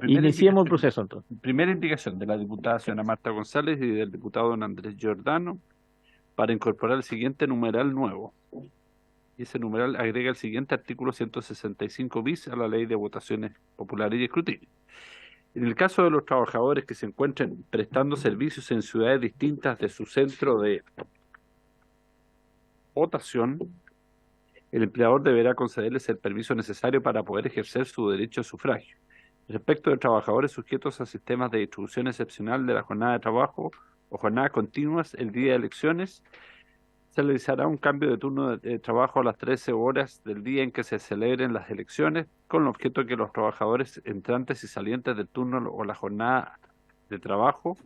iniciemos el proceso entonces. Primera indicación de la diputada señora Marta González y del diputado don Andrés Giordano para incorporar el siguiente numeral nuevo. Y ese numeral agrega el siguiente artículo 165 bis a la ley de votaciones populares y escrutinio. En el caso de los trabajadores que se encuentren prestando servicios en ciudades distintas de su centro de votación, el empleador deberá concederles el permiso necesario para poder ejercer su derecho a sufragio. Respecto de trabajadores sujetos a sistemas de distribución excepcional de la jornada de trabajo o jornadas continuas el día de elecciones, se realizará un cambio de turno de trabajo a las 13 horas del día en que se celebren las elecciones, con el objeto de que los trabajadores entrantes y salientes del turno o la jornada de trabajo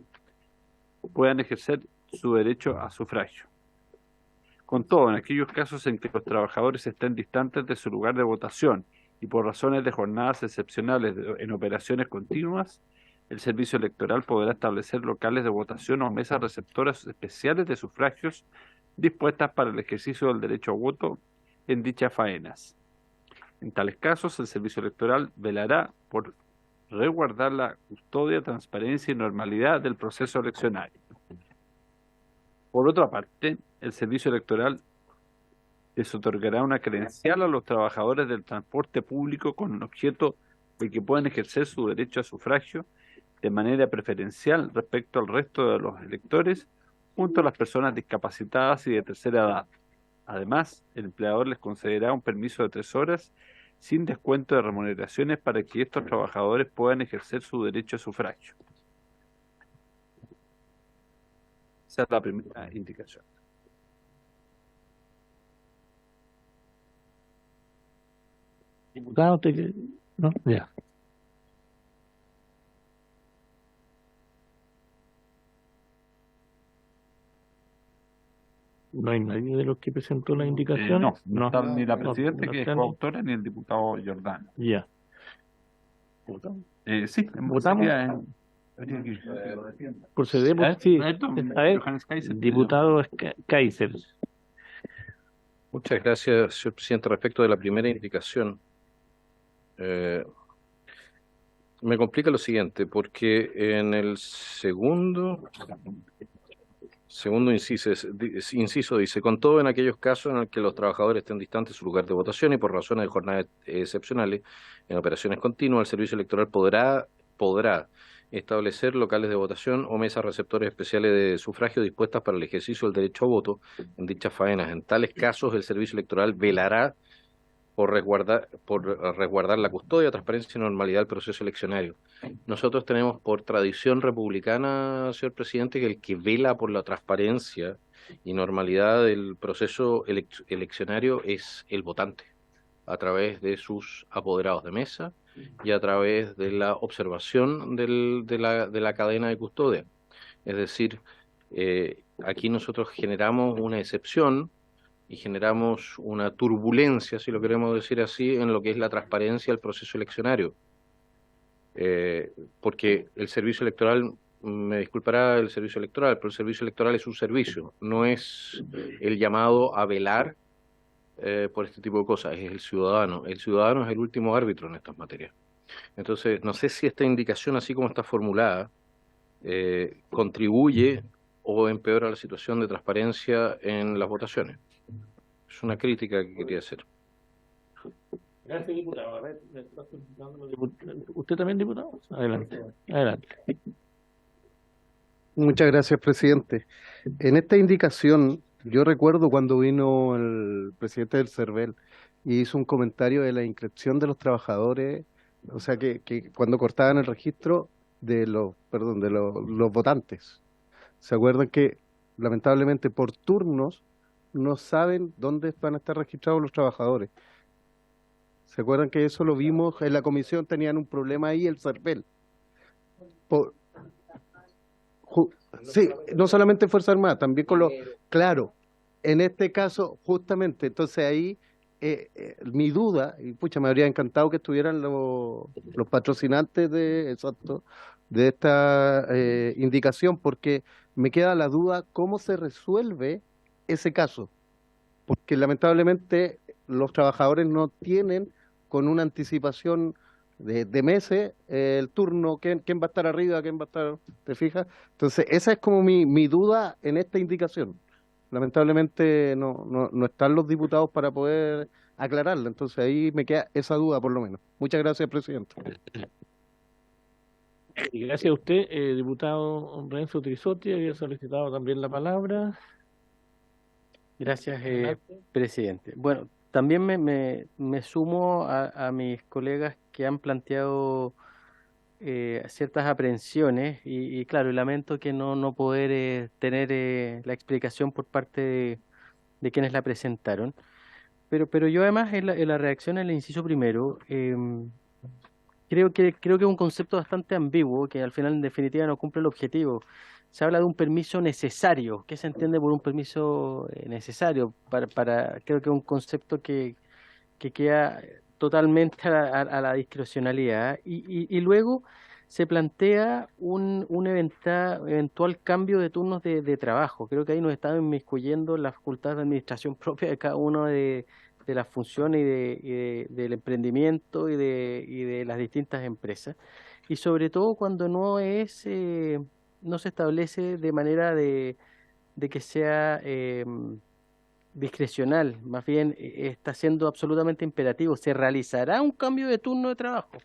puedan ejercer su derecho a sufragio. Con todo, en aquellos casos en que los trabajadores estén distantes de su lugar de votación y por razones de jornadas excepcionales en operaciones continuas, el servicio electoral podrá establecer locales de votación o mesas receptoras especiales de sufragios dispuestas para el ejercicio del derecho a voto en dichas faenas. En tales casos, el servicio electoral velará por resguardar la custodia, transparencia y normalidad del proceso eleccionario. Por otra parte, el servicio electoral les otorgará una credencial a los trabajadores del transporte público con el objeto de que puedan ejercer su derecho a sufragio de manera preferencial respecto al resto de los electores, junto a las personas discapacitadas y de tercera edad. Además, el empleador les concederá un permiso de 3 horas sin descuento de remuneraciones para que estos trabajadores puedan ejercer su derecho a sufragio. Esa es la primera indicación. Diputado, ¿no? Ya. No hay nadie de los que presentó las indicaciones. No está ni la presidenta, no que es están. coautora, ni el diputado Jordán. Ya. Sí, ¿Votamos? habría que- Procedemos, sí. A ver, Johannes Kaiser, diputado Kaiser. Muchas gracias, señor presidente. Respecto de la primera indicación, me complica lo siguiente, porque en el segundo inciso dice, con todo en aquellos casos en los que los trabajadores estén distantes de su lugar de votación y por razones de jornadas excepcionales en operaciones continuas, el servicio electoral podrá establecer locales de votación o mesas receptores especiales de sufragio dispuestas para el ejercicio del derecho a voto en dichas faenas. En tales casos, el servicio electoral velará por resguardar la custodia, transparencia y normalidad del proceso eleccionario. Nosotros tenemos por tradición republicana, señor presidente, que el que vela por la transparencia y normalidad del proceso eleccionario es el votante, a través de sus apoderados de mesa y a través de la observación de la cadena de custodia. Es decir, aquí nosotros generamos una excepción y generamos una turbulencia, si lo queremos decir así, en lo que es la transparencia del proceso eleccionario. Porque el servicio electoral, me disculpará el servicio electoral, pero el servicio electoral es un servicio, no es el llamado a velar por este tipo de cosas, es el ciudadano. El ciudadano es el último árbitro en estas materias. Entonces, no sé si esta indicación, así como está formulada, contribuye o empeora la situación de transparencia en las votaciones. Es una crítica que quería hacer. Gracias, diputado. A ver, ¿usted también, diputado? Adelante. Adelante. Muchas gracias, presidente. En esta indicación, yo recuerdo cuando vino el presidente del CERVEL y hizo un comentario de la inscripción de los trabajadores, o sea, que cuando cortaban el registro de los votantes. ¿Se acuerdan que lamentablemente por turnos no saben dónde van a estar registrados los trabajadores? ¿Se acuerdan que eso lo vimos en la comisión? Tenían un problema ahí el CERVEL. Sí, no solamente Fuerza Armada, también con los... Claro, en este caso, justamente, entonces ahí mi duda, y pucha, me habría encantado que estuvieran los patrocinantes de esta indicación, porque me queda la duda cómo se resuelve ese caso, porque lamentablemente los trabajadores no tienen con una anticipación de meses el turno, quién va a estar arriba, quién va a estar, ¿te fijas? Entonces esa es como mi duda en esta indicación. Lamentablemente no están los diputados para poder aclararla, entonces ahí me queda esa duda por lo menos. Muchas gracias, presidente. Y gracias a usted, diputado Renzo Trisotti, había solicitado también la palabra. Gracias, presidente. Bueno, también me sumo a mis colegas que han planteado ciertas aprehensiones y claro, lamento que no poder tener la explicación por parte de quienes la presentaron. Pero yo además en la reacción al inciso primero, creo que es un concepto bastante ambiguo que al final en definitiva no cumple el objetivo. Se habla de un permiso necesario. ¿Qué se entiende por un permiso necesario? Creo que es un concepto que queda totalmente a la discrecionalidad. Y luego se plantea un eventual cambio de turnos de trabajo. Creo que ahí nos están inmiscuyendo la facultad de administración propia de cada uno de las funciones del emprendimiento y de las distintas empresas. Y sobre todo cuando no se establece de manera de que sea discrecional, más bien está siendo absolutamente imperativo. Se realizará un cambio de turno de trabajo.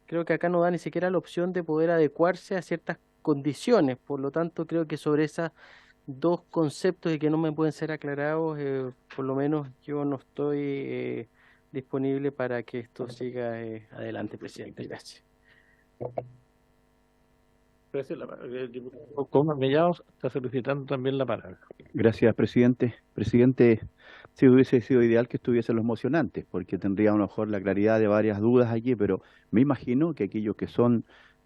Creo que acá no da ni siquiera la opción de poder adecuarse a ciertas condiciones. Por lo tanto, creo que sobre esos dos conceptos y que no me pueden ser aclarados, por lo menos yo no estoy disponible para que esto siga adelante, presidente. Gracias. Gracias. El diputado Comas Mellados está solicitando también la palabra. Gracias, presidente. Presidente, sí hubiese sido ideal que estuviesen los mocionantes, porque tendría a lo mejor la claridad de varias dudas aquí, pero me imagino que aquellos que son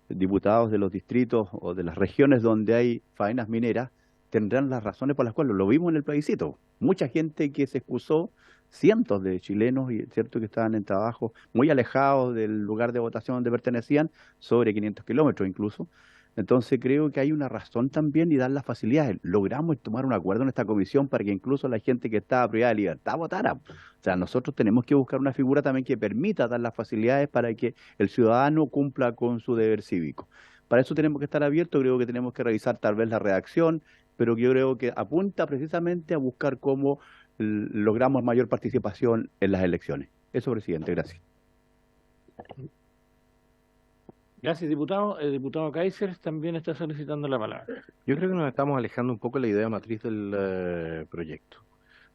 diputados de los distritos o de las regiones donde hay faenas mineras tendrán las razones por las cuales lo vimos en el plebiscito. Mucha gente que se excusó, cientos de chilenos, y es cierto que estaban en trabajo muy alejados del lugar de votación donde pertenecían, sobre 500 kilómetros incluso. Entonces creo que hay una razón también y dar las facilidades. Logramos tomar un acuerdo en esta comisión para que incluso la gente que estaba privada de libertad votara. O sea, nosotros tenemos que buscar una figura también que permita dar las facilidades para que el ciudadano cumpla con su deber cívico. Para eso tenemos que estar abiertos, creo que tenemos que revisar tal vez la redacción, pero yo creo que apunta precisamente a buscar cómo logramos mayor participación en las elecciones. Eso, presidente, gracias. Gracias, diputado. El diputado Kaiser también está solicitando la palabra. Yo creo que nos estamos alejando un poco de la idea matriz del proyecto.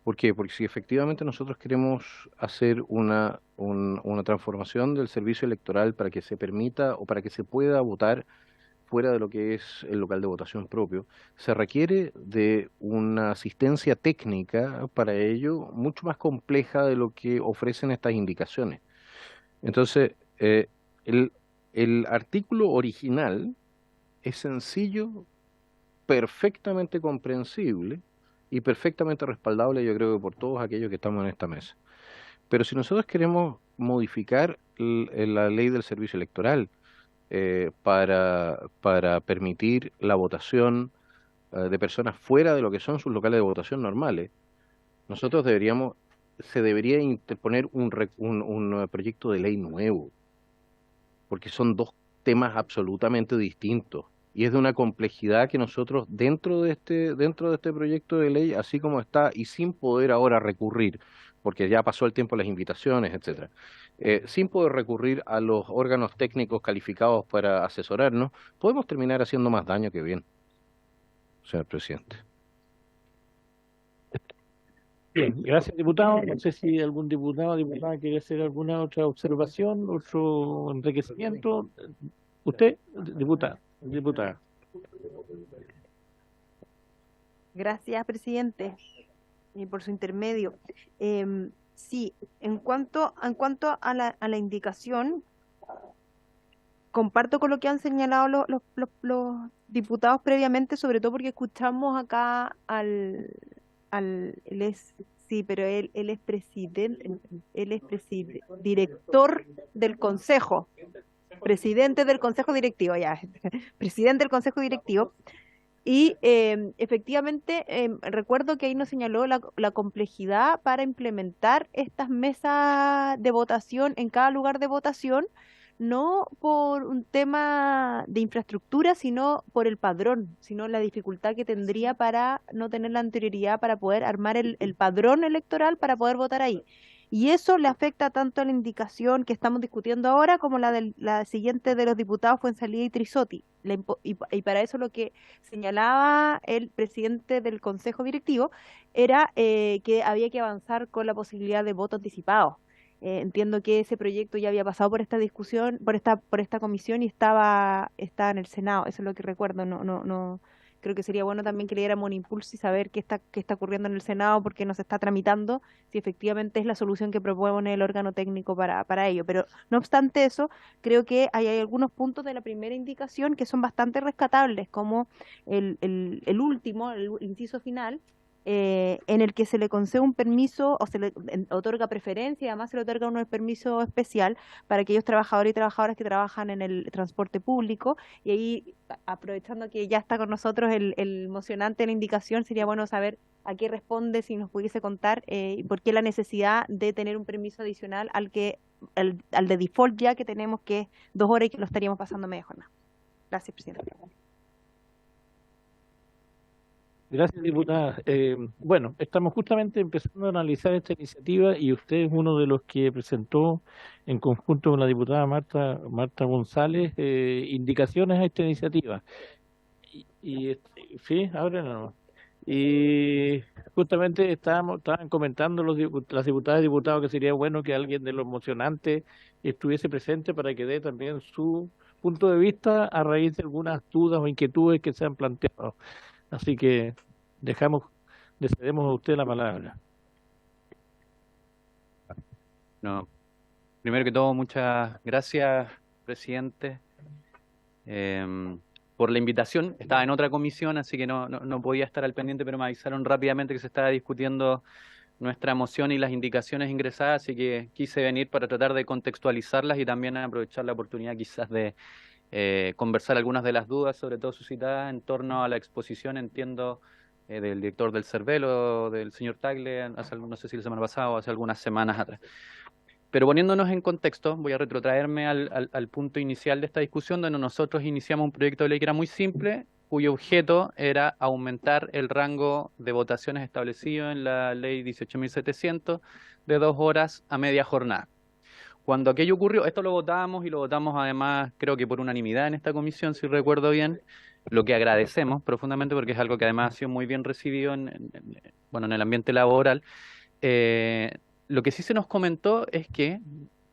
¿Por qué? Porque si efectivamente nosotros queremos hacer una transformación del servicio electoral para que se permita o para que se pueda votar fuera de lo que es el local de votación propio, se requiere de una asistencia técnica para ello mucho más compleja de lo que ofrecen estas indicaciones. Entonces, el artículo original es sencillo, perfectamente comprensible y perfectamente respaldable, yo creo que por todos aquellos que estamos en esta mesa. Pero si nosotros queremos modificar la ley del servicio electoral para permitir la votación de personas fuera de lo que son sus locales de votación normales, nosotros se debería interponer un proyecto de ley nuevo, porque son dos temas absolutamente distintos y es de una complejidad que nosotros dentro de este proyecto de ley, así como está y sin poder ahora recurrir, porque ya pasó el tiempo de las invitaciones, etcétera, sin poder recurrir a los órganos técnicos calificados para asesorarnos, podemos terminar haciendo más daño que bien, señor presidente. Bien, gracias, diputado. No sé si algún diputado o diputada quiere hacer alguna otra observación, otro enriquecimiento. Usted, diputada. Gracias, presidente, y por su intermedio. Sí, en cuanto a la indicación, comparto con lo que han señalado los diputados previamente, sobre todo porque escuchamos acá pero él es director del consejo, presidente del consejo directivo, presidente del consejo directivo. Y efectivamente, recuerdo que ahí nos señaló la complejidad para implementar estas mesas de votación en cada lugar de votación, no por un tema de infraestructura, sino por el padrón, sino la dificultad que tendría para no tener la anterioridad para poder armar el padrón electoral para poder votar ahí. Y eso le afecta tanto a la indicación que estamos discutiendo ahora como la siguiente de los diputados Fuenzalía y Trisotti. Y para eso lo que señalaba el presidente del Consejo Directivo era que había que avanzar con la posibilidad de voto anticipado. Entiendo que ese proyecto ya había pasado por esta discusión, por esta comisión y estaba en el Senado, eso es lo que recuerdo. No, creo que sería bueno también que le diéramos un impulso y saber qué está ocurriendo en el Senado, por qué no se está tramitando, si efectivamente es la solución que propone el órgano técnico para ello. Pero no obstante eso, creo que hay algunos puntos de la primera indicación que son bastante rescatables, como el último, el inciso final, en el que se le concede un permiso o se le otorga preferencia y además se le otorga un permiso especial para aquellos trabajadores y trabajadoras que trabajan en el transporte público. Y ahí, aprovechando que ya está con nosotros el mocionante de la indicación, sería bueno saber a qué responde, si nos pudiese contar, y por qué la necesidad de tener un permiso adicional al de default ya que tenemos, que es 2 horas y que lo estaríamos pasando media jornada. Gracias, presidente. Gracias, diputada. Bueno, estamos justamente empezando a analizar esta iniciativa y usted es uno de los que presentó en conjunto con la diputada Marta González indicaciones a esta iniciativa. Sí, ahora no. Y justamente estaban comentando las diputadas y diputados que sería bueno que alguien de los mocionantes estuviese presente para que dé también su punto de vista a raíz de algunas dudas o inquietudes que se han planteado. Así que le cedemos a usted la palabra. No, primero que todo, muchas gracias, presidente, por la invitación. Estaba en otra comisión, así que no podía estar al pendiente, pero me avisaron rápidamente que se estaba discutiendo nuestra moción y las indicaciones ingresadas, así que quise venir para tratar de contextualizarlas y también aprovechar la oportunidad quizás de conversar algunas de las dudas, sobre todo suscitadas en torno a la exposición, entiendo, del director del Cervelo, del señor Tagle, no sé si la semana pasada o hace algunas semanas atrás. Pero poniéndonos en contexto, voy a retrotraerme al punto inicial de esta discusión, donde nosotros iniciamos un proyecto de ley que era muy simple, cuyo objeto era aumentar el rango de votaciones establecido en la ley 18.700 de 2 horas a media jornada. Cuando aquello ocurrió, esto lo votamos y lo votamos además, creo que por unanimidad en esta comisión, si recuerdo bien, lo que agradecemos profundamente porque es algo que además ha sido muy bien recibido en el ambiente laboral. Lo que sí se nos comentó es que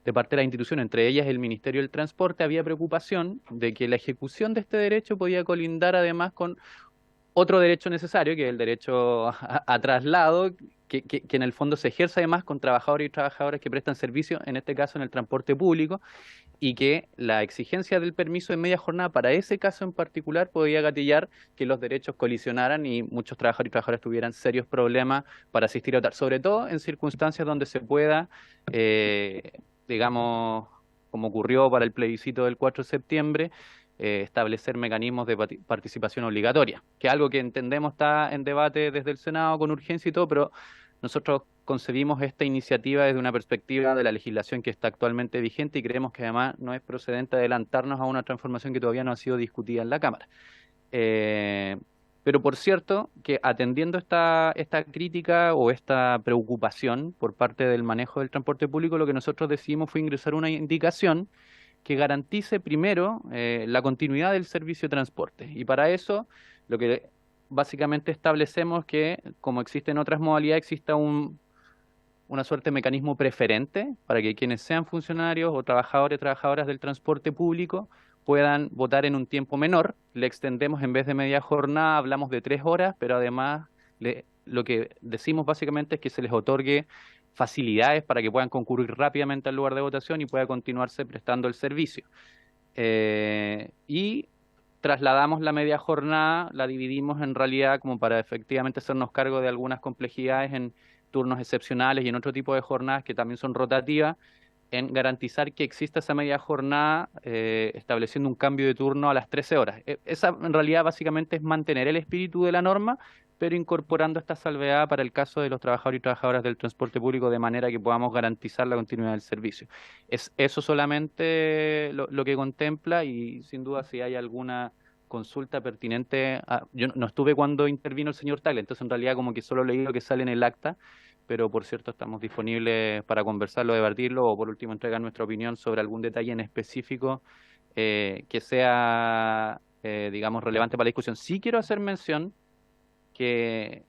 de parte de la institución, entre ellas el Ministerio del Transporte, había preocupación de que la ejecución de este derecho podía colindar además con otro derecho necesario, que es el derecho a traslado, que en el fondo se ejerce además con trabajadores y trabajadoras que prestan servicio, en este caso en el transporte público, y que la exigencia del permiso de media jornada para ese caso en particular podía gatillar que los derechos colisionaran y muchos trabajadores y trabajadoras tuvieran serios problemas para asistir a votar, sobre todo en circunstancias donde se pueda, digamos, como ocurrió para el plebiscito del 4 de septiembre, establecer mecanismos de participación obligatoria, que es algo que entendemos está en debate desde el Senado con urgencia y todo, pero nosotros concebimos esta iniciativa desde una perspectiva de la legislación que está actualmente vigente y creemos que además no es procedente adelantarnos a una transformación que todavía no ha sido discutida en la Cámara. Pero por cierto, que atendiendo esta crítica o esta preocupación por parte del manejo del transporte público, lo que nosotros decidimos fue ingresar una indicación que garantice primero la continuidad del servicio de transporte. Y para eso, lo que básicamente establecemos que, como existen otras modalidades, exista una suerte de mecanismo preferente para que quienes sean funcionarios o trabajadores y trabajadoras del transporte público puedan votar en un tiempo menor. Le extendemos, en vez de media jornada, hablamos de 3 horas, pero además lo que decimos básicamente es que se les otorgue facilidades para que puedan concurrir rápidamente al lugar de votación y pueda continuarse prestando el servicio. Y trasladamos la media jornada, la dividimos en realidad como para efectivamente hacernos cargo de algunas complejidades en turnos excepcionales y en otro tipo de jornadas que también son rotativas, en garantizar que exista esa media jornada, estableciendo un cambio de turno a las 13 horas. Esa en realidad básicamente es mantener el espíritu de la norma, pero incorporando esta salvedad para el caso de los trabajadores y trabajadoras del transporte público, de manera que podamos garantizar la continuidad del servicio. Es eso solamente lo que contempla, y sin duda si hay alguna consulta pertinente. Yo no estuve cuando intervino el señor Tagle, entonces en realidad como que solo leí lo que sale en el acta, pero por cierto estamos disponibles para conversarlo, debatirlo o por último entregar nuestra opinión sobre algún detalle en específico que sea, digamos, relevante para la discusión. Sí quiero hacer mención que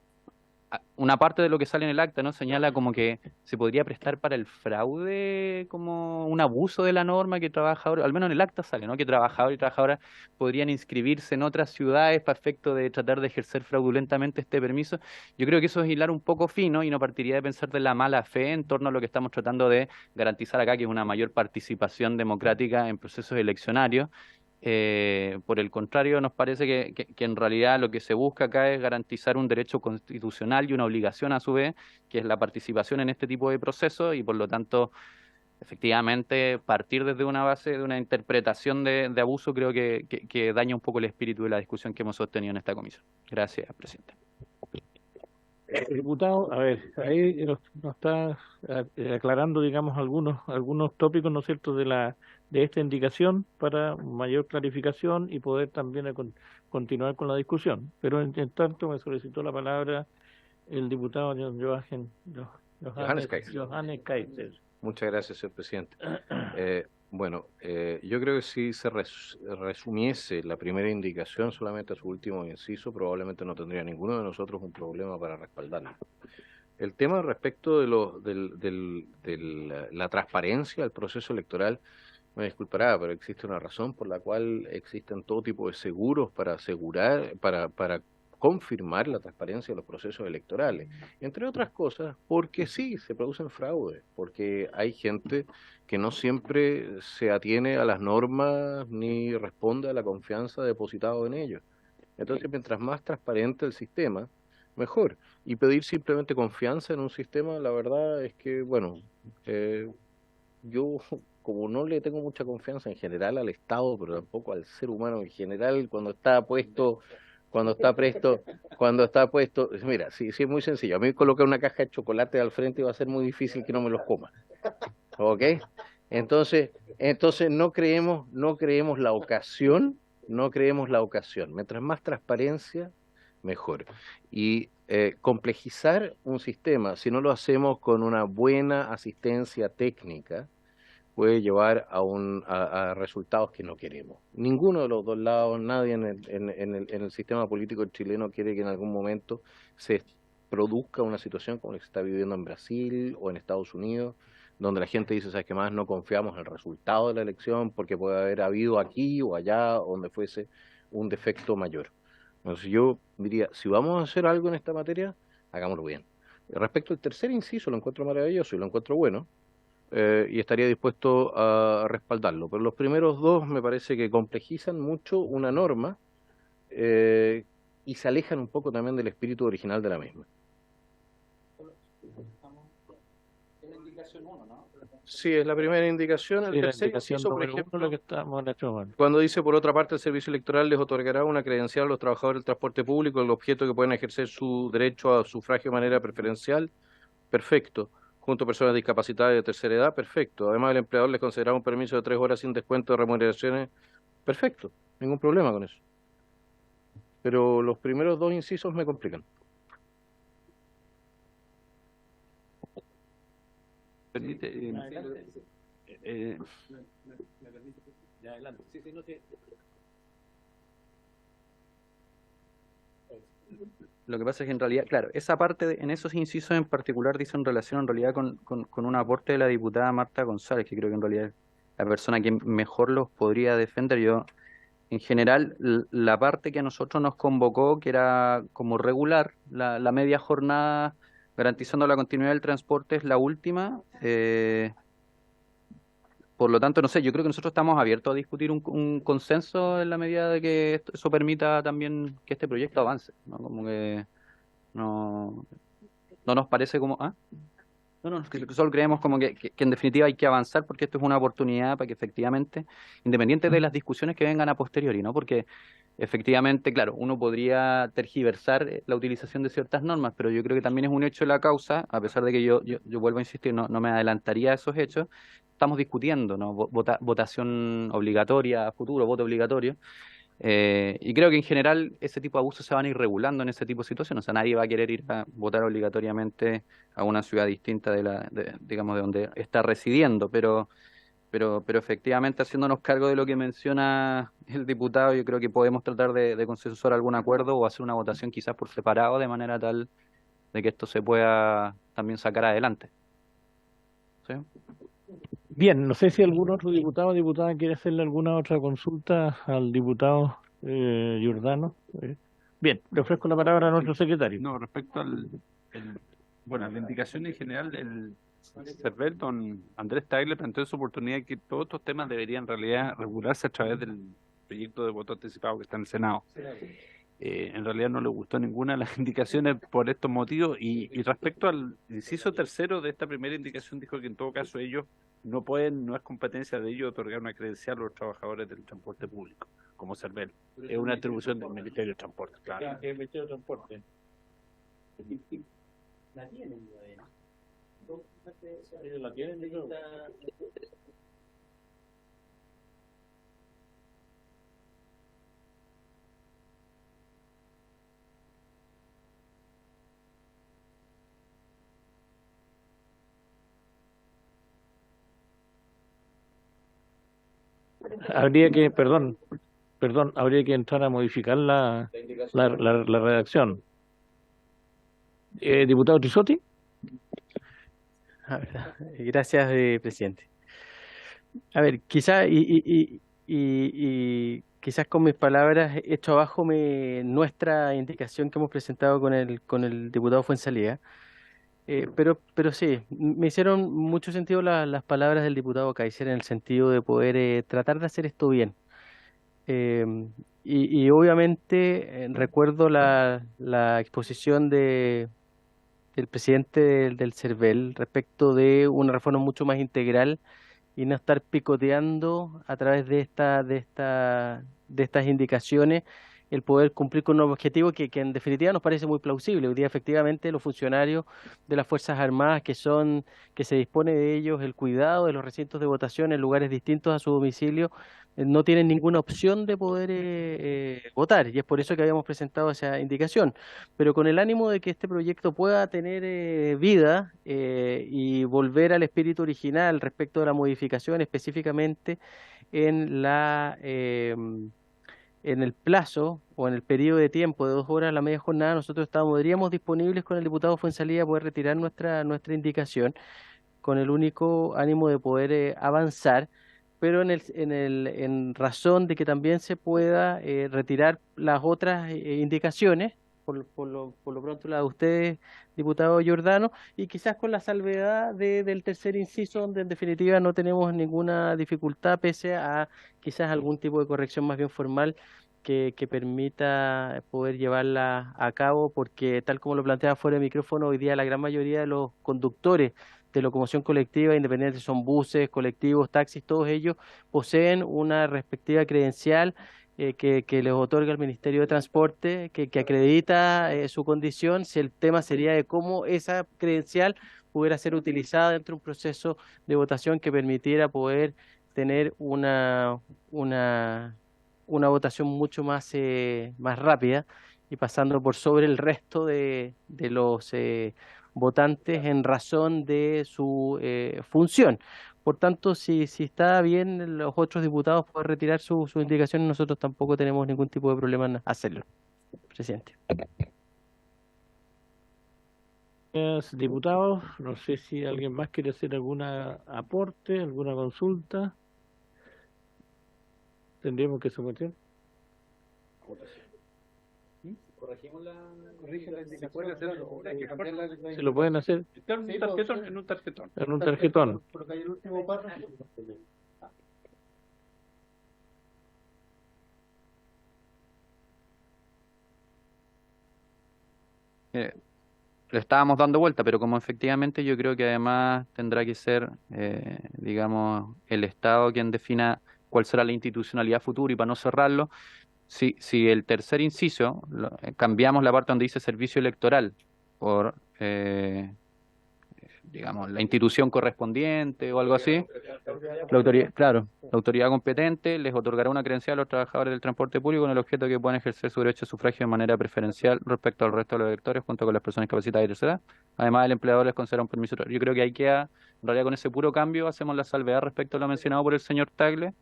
una parte de lo que sale en el acta, ¿no? Señala como que se podría prestar para el fraude, como un abuso de la norma, que trabajadores, al menos en el acta sale, ¿no? Que trabajadores y trabajadoras podrían inscribirse en otras ciudades para efecto de tratar de ejercer fraudulentamente este permiso. Yo creo que eso es hilar un poco fino y no partiría de pensar de la mala fe en torno a lo que estamos tratando de garantizar acá, que es una mayor participación democrática en procesos eleccionarios. Por el contrario, nos parece que en realidad lo que se busca acá es garantizar un derecho constitucional y una obligación a su vez, que es la participación en este tipo de procesos, y por lo tanto, efectivamente, partir desde una base de una interpretación de abuso creo que daña un poco el espíritu de la discusión que hemos sostenido en esta comisión. Gracias, presidente. Diputado, a ver, ahí nos está aclarando, digamos, algunos tópicos, ¿no es cierto?, de esta indicación para mayor clarificación y poder también continuar con la discusión. Pero en tanto me solicitó la palabra el diputado Johannes Kaiser. Muchas gracias, señor presidente. Yo creo que si se resumiese la primera indicación solamente a su último inciso, probablemente no tendría ninguno de nosotros un problema para respaldarlo. El tema respecto de la transparencia del proceso electoral, me disculpará, pero existe una razón por la cual existen todo tipo de seguros para asegurar, para confirmar la transparencia de los procesos electorales. Entre otras cosas, porque sí, se producen fraudes, porque hay gente que no siempre se atiene a las normas ni responde a la confianza depositada en ellos. Entonces, mientras más transparente el sistema, mejor. Y pedir simplemente confianza en un sistema, la verdad es que, yo como no le tengo mucha confianza en general al Estado, pero tampoco al ser humano en general, cuando está puesto, mira, sí, es muy sencillo. A mí colocar una caja de chocolate al frente va a ser muy difícil que no me los coma. ¿Ok? Entonces no creemos la ocasión. Mientras más transparencia, mejor. Y complejizar un sistema, si no lo hacemos con una buena asistencia técnica, puede llevar a resultados que no queremos. Ninguno de los dos lados, nadie en el sistema político chileno quiere que en algún momento se produzca una situación como la que se está viviendo en Brasil o en Estados Unidos, donde la gente dice, ¿sabes qué más? No confiamos en el resultado de la elección porque puede haber habido aquí o allá, donde fuese un defecto mayor. Entonces yo diría, si vamos a hacer algo en esta materia, hagámoslo bien. Respecto al tercer inciso, lo encuentro maravilloso y lo encuentro bueno, y estaría dispuesto a respaldarlo. Pero los primeros dos me parece que complejizan mucho una norma y se alejan un poco también del espíritu original de la misma. Sí, es la primera indicación. El tercer inciso, por ejemplo, cuando dice, por otra parte, el servicio electoral les otorgará una credencial a los trabajadores del transporte público, el objeto que pueden ejercer su derecho a sufragio de manera preferencial, perfecto. Junto a personas discapacitadas de tercera edad, perfecto. Además, el empleador les concederá un permiso de 3 horas sin descuento de remuneraciones, perfecto. Ningún problema con eso. Pero los primeros dos incisos me complican. Permite, adelante. Sí, no te... Lo que pasa es que en realidad, claro, esa parte, en esos incisos en particular, dice en relación en realidad con un aporte de la diputada Marta González, que creo que en realidad es la persona que mejor los podría defender. Yo, en general, la parte que a nosotros nos convocó, que era como regular, la media jornada garantizando la continuidad del transporte, es la última. Por lo tanto, no sé, yo creo que nosotros estamos abiertos a discutir un consenso en la medida de que eso permita también que este proyecto avance, ¿no? Como que no nos parece como... que solo creemos como que en definitiva hay que avanzar porque esto es una oportunidad para que efectivamente, independiente de las discusiones que vengan a posteriori, ¿no? Porque efectivamente, claro, uno podría tergiversar la utilización de ciertas normas, pero yo creo que también es un hecho de la causa, a pesar de que yo vuelvo a insistir, no me adelantaría a esos hechos. Estamos discutiendo, ¿no? Votación obligatoria a futuro, voto obligatorio. Y creo que en general ese tipo de abusos se van a ir regulando en ese tipo de situaciones. O sea, nadie va a querer ir a votar obligatoriamente a una ciudad distinta digamos, de donde está residiendo, pero efectivamente, haciéndonos cargo de lo que menciona el diputado, yo creo que podemos tratar de consensuar algún acuerdo o hacer una votación quizás por separado, de manera tal de que esto se pueda también sacar adelante. ¿Sí? Bien, no sé si algún otro diputado o diputada quiere hacerle alguna otra consulta al diputado Giordano. Bien, le ofrezco la palabra a nuestro secretario. No, respecto bueno, a la indicación en general, el CERVEL, don Andrés Tagle, planteó en su oportunidad que todos estos temas deberían en realidad regularse a través del proyecto de voto anticipado que está en el Senado. En realidad no le gustó ninguna de las indicaciones por estos motivos y respecto al inciso tercero de esta primera indicación dijo que en todo caso ellos no pueden, no es competencia de ellos otorgar una credencial a los trabajadores del transporte público, como CERVEL. Es una atribución del Ministerio de Transporte, claro. El Ministerio de Transporte. La tienen, ellos la tienen, yo creo. Habría que, perdón, habría que entrar a modificar la redacción. Diputado Trisotti. Gracias, presidente. A ver, quizás quizás con mis palabras echo abajo nuestra indicación que hemos presentado con el diputado Fuenzalía. Pero sí, me hicieron mucho sentido las palabras del diputado Kaiser en el sentido de poder tratar de hacer esto bien. Y obviamente recuerdo la exposición del presidente del CERVEL respecto de una reforma mucho más integral y no estar picoteando a través de estas indicaciones el poder cumplir con un objetivo que en definitiva nos parece muy plausible. Hoy día efectivamente los funcionarios de las Fuerzas Armadas que se dispone de ellos el cuidado de los recintos de votación en lugares distintos a su domicilio, no tienen ninguna opción de poder votar, y es por eso que habíamos presentado esa indicación, pero con el ánimo de que este proyecto pueda tener vida y volver al espíritu original respecto de la modificación específicamente en en el plazo o en el periodo de tiempo de 2 horas a la media jornada. Nosotros estaríamos disponibles con el diputado Fuenzalía a poder retirar nuestra indicación con el único ánimo de poder avanzar, pero en razón de que también se pueda retirar las otras indicaciones, por lo pronto la de ustedes, diputado Giordano, y quizás con la salvedad del tercer inciso, donde en definitiva no tenemos ninguna dificultad, pese a quizás algún tipo de corrección más bien formal que permita poder llevarla a cabo, porque tal como lo planteaba fuera de micrófono, hoy día la gran mayoría de los conductores de locomoción colectiva, independientes son buses, colectivos, taxis, todos ellos poseen una respectiva credencial que les otorga el Ministerio de Transporte, que acredita su condición. Si el tema sería de cómo esa credencial pudiera ser utilizada dentro de un proceso de votación que permitiera poder tener una votación mucho más rápida y pasando por sobre el resto de los votantes en razón de su función. Por tanto, si está bien los otros diputados pueden retirar sus indicaciones, nosotros tampoco tenemos ningún tipo de problema en hacerlo, presidente. Gracias, diputados. No sé si alguien más quiere hacer algún aporte, alguna consulta. Tendríamos que someter. Corregimos la Se puede hacer, Se lo pueden hacer en un tarjetón, en un tarjetón. en un tarjetón. Porque hay el último párrafo. Le estábamos dando vuelta, pero como efectivamente yo creo que además tendrá que ser, digamos, el Estado quien defina cuál será la institucionalidad futura, y para no cerrarlo, si el tercer inciso, cambiamos la parte donde dice servicio electoral por, digamos, la institución correspondiente o algo así, la autoridad, claro, la autoridad competente les otorgará una credencial a los trabajadores del transporte público con el objeto de que puedan ejercer su derecho de sufragio de manera preferencial respecto al resto de los electores, junto con las personas capacitadas y tercera edad. Además, el empleador les concederá un permiso. Yo creo que ahí queda, en realidad con ese puro cambio hacemos la salvedad respecto a lo mencionado por el señor Tagle.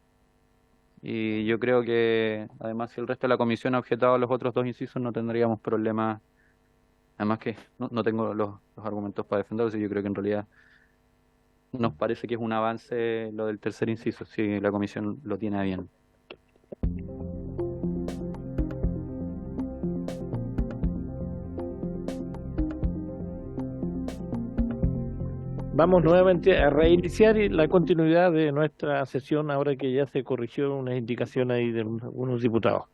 Y yo creo que, además, si el resto de la comisión ha objetado los otros dos incisos, no tendríamos problemas Además que no tengo los argumentos para defenderlo, así que yo creo que en realidad nos parece que es un avance lo del tercer inciso, si la comisión lo tiene a bien. Vamos nuevamente a reiniciar la continuidad de nuestra sesión ahora que ya se corrigió una indicación ahí de unos diputados.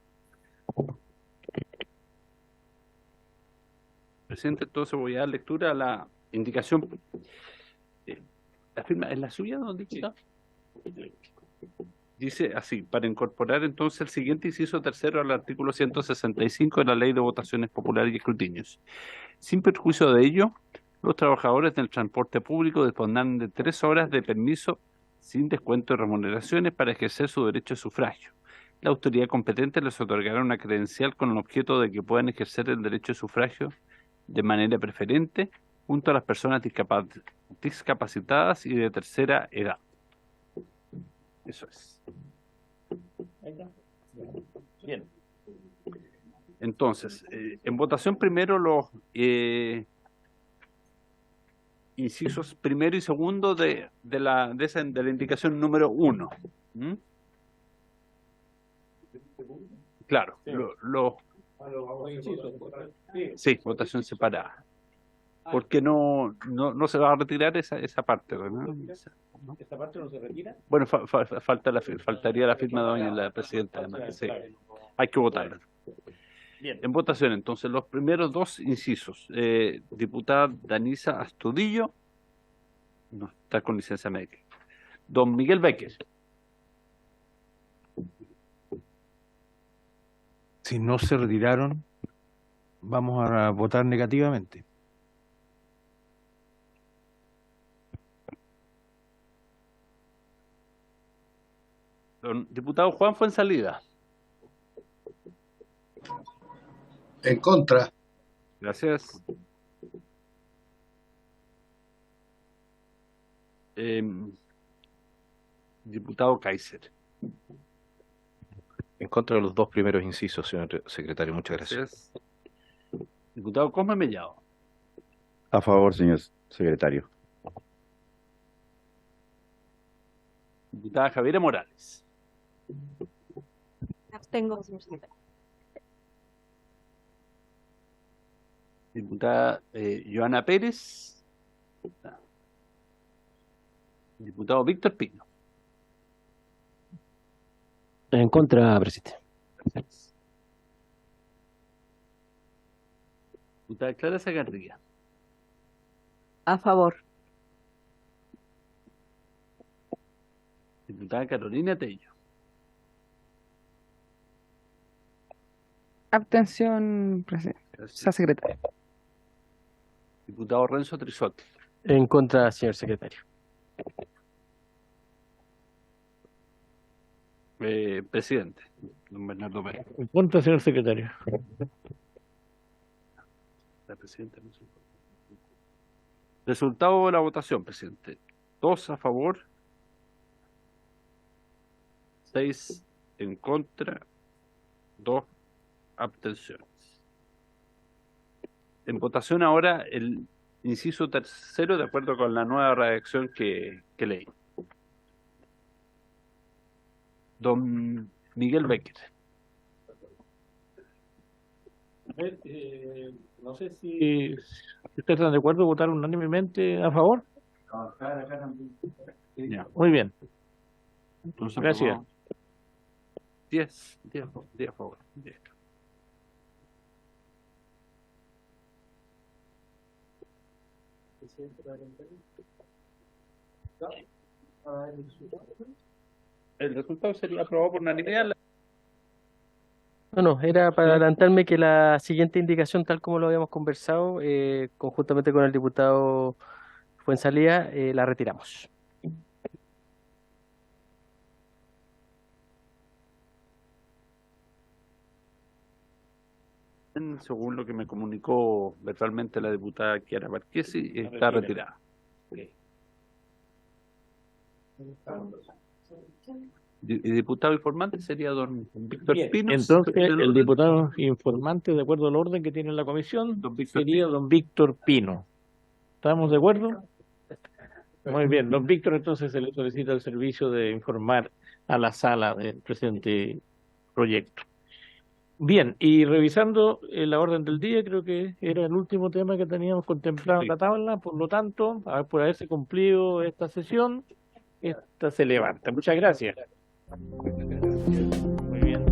Presidente, entonces voy a dar lectura a la indicación. La firma es la suya, don diputado. Dice así: para incorporar entonces el siguiente inciso tercero al artículo 165 de la Ley de Votaciones Populares y Escrutinios. Sin perjuicio de ello, los trabajadores del transporte público dispondrán de 3 horas de permiso sin descuento de remuneraciones para ejercer su derecho de sufragio. La autoridad competente les otorgará una credencial con el objeto de que puedan ejercer el derecho de sufragio de manera preferente junto a las personas discapacitadas y de tercera edad. Eso es. Bien. Entonces, en votación primero los incisos primero y segundo de la indicación número 1. Claro, sí, votación separada. Porque no se va a retirar esa parte, ¿no? ¿Esta parte no se retira? Bueno, faltaría la firma de la presidenta. Sí. Hay que votar. Bien. En votación, entonces, los primeros 2 incisos. Diputada Danisa Astudillo, no está con licencia médica. Don Miguel Becker. Si no se retiraron, vamos a votar negativamente. Don diputado Juan Fuenzalida. En contra. Gracias. Diputado Kaiser. En contra de los 2 primeros incisos, señor secretario. Muchas gracias. Diputado Cosme Mellado. A favor, señor secretario. Diputada Javiera Morales. Abstengo, señor secretario. Diputada Joana Pérez. Diputado Víctor Pino. En contra, presidente. Gracias. Diputada Clara Zagarriga. A favor. Diputada Carolina Tello. Abstención, señor secretario. Diputado Renzo Trisotti. En contra, señor secretario. Presidente, don Bernardo Pérez. En contra, señor secretario. La presidenta no se... Resultado de la votación, presidente. 2 a favor, 6 en contra, 2 abstenciones. En votación ahora el inciso tercero, de acuerdo con la nueva redacción que leí. Don Miguel Becker. A ver, no sé si ustedes están de acuerdo, votar unánimemente a favor. Acá también. Ya. Muy bien. Entonces, Gracias. 10 a favor. 10. El resultado sería aprobado por unanimidad. No, era para adelantarme que la siguiente indicación, tal como lo habíamos conversado, conjuntamente con el diputado Fuenzalía, la retiramos. Según lo que me comunicó verbalmente la diputada Chiara Marchesi, está retirada. Y diputado informante sería don Víctor Bien, Pino. entonces el diputado informante, de acuerdo al orden que tiene la comisión, sería don Víctor Pino. ¿Estamos de acuerdo? Muy bien, don Víctor, entonces se le solicita el servicio de informar a la sala del presente proyecto. Bien, y revisando la orden del día, creo que era el último tema que teníamos contemplado en la tabla, por lo tanto, por haberse cumplido esta sesión, esta se levanta. Muchas gracias. Muy bien.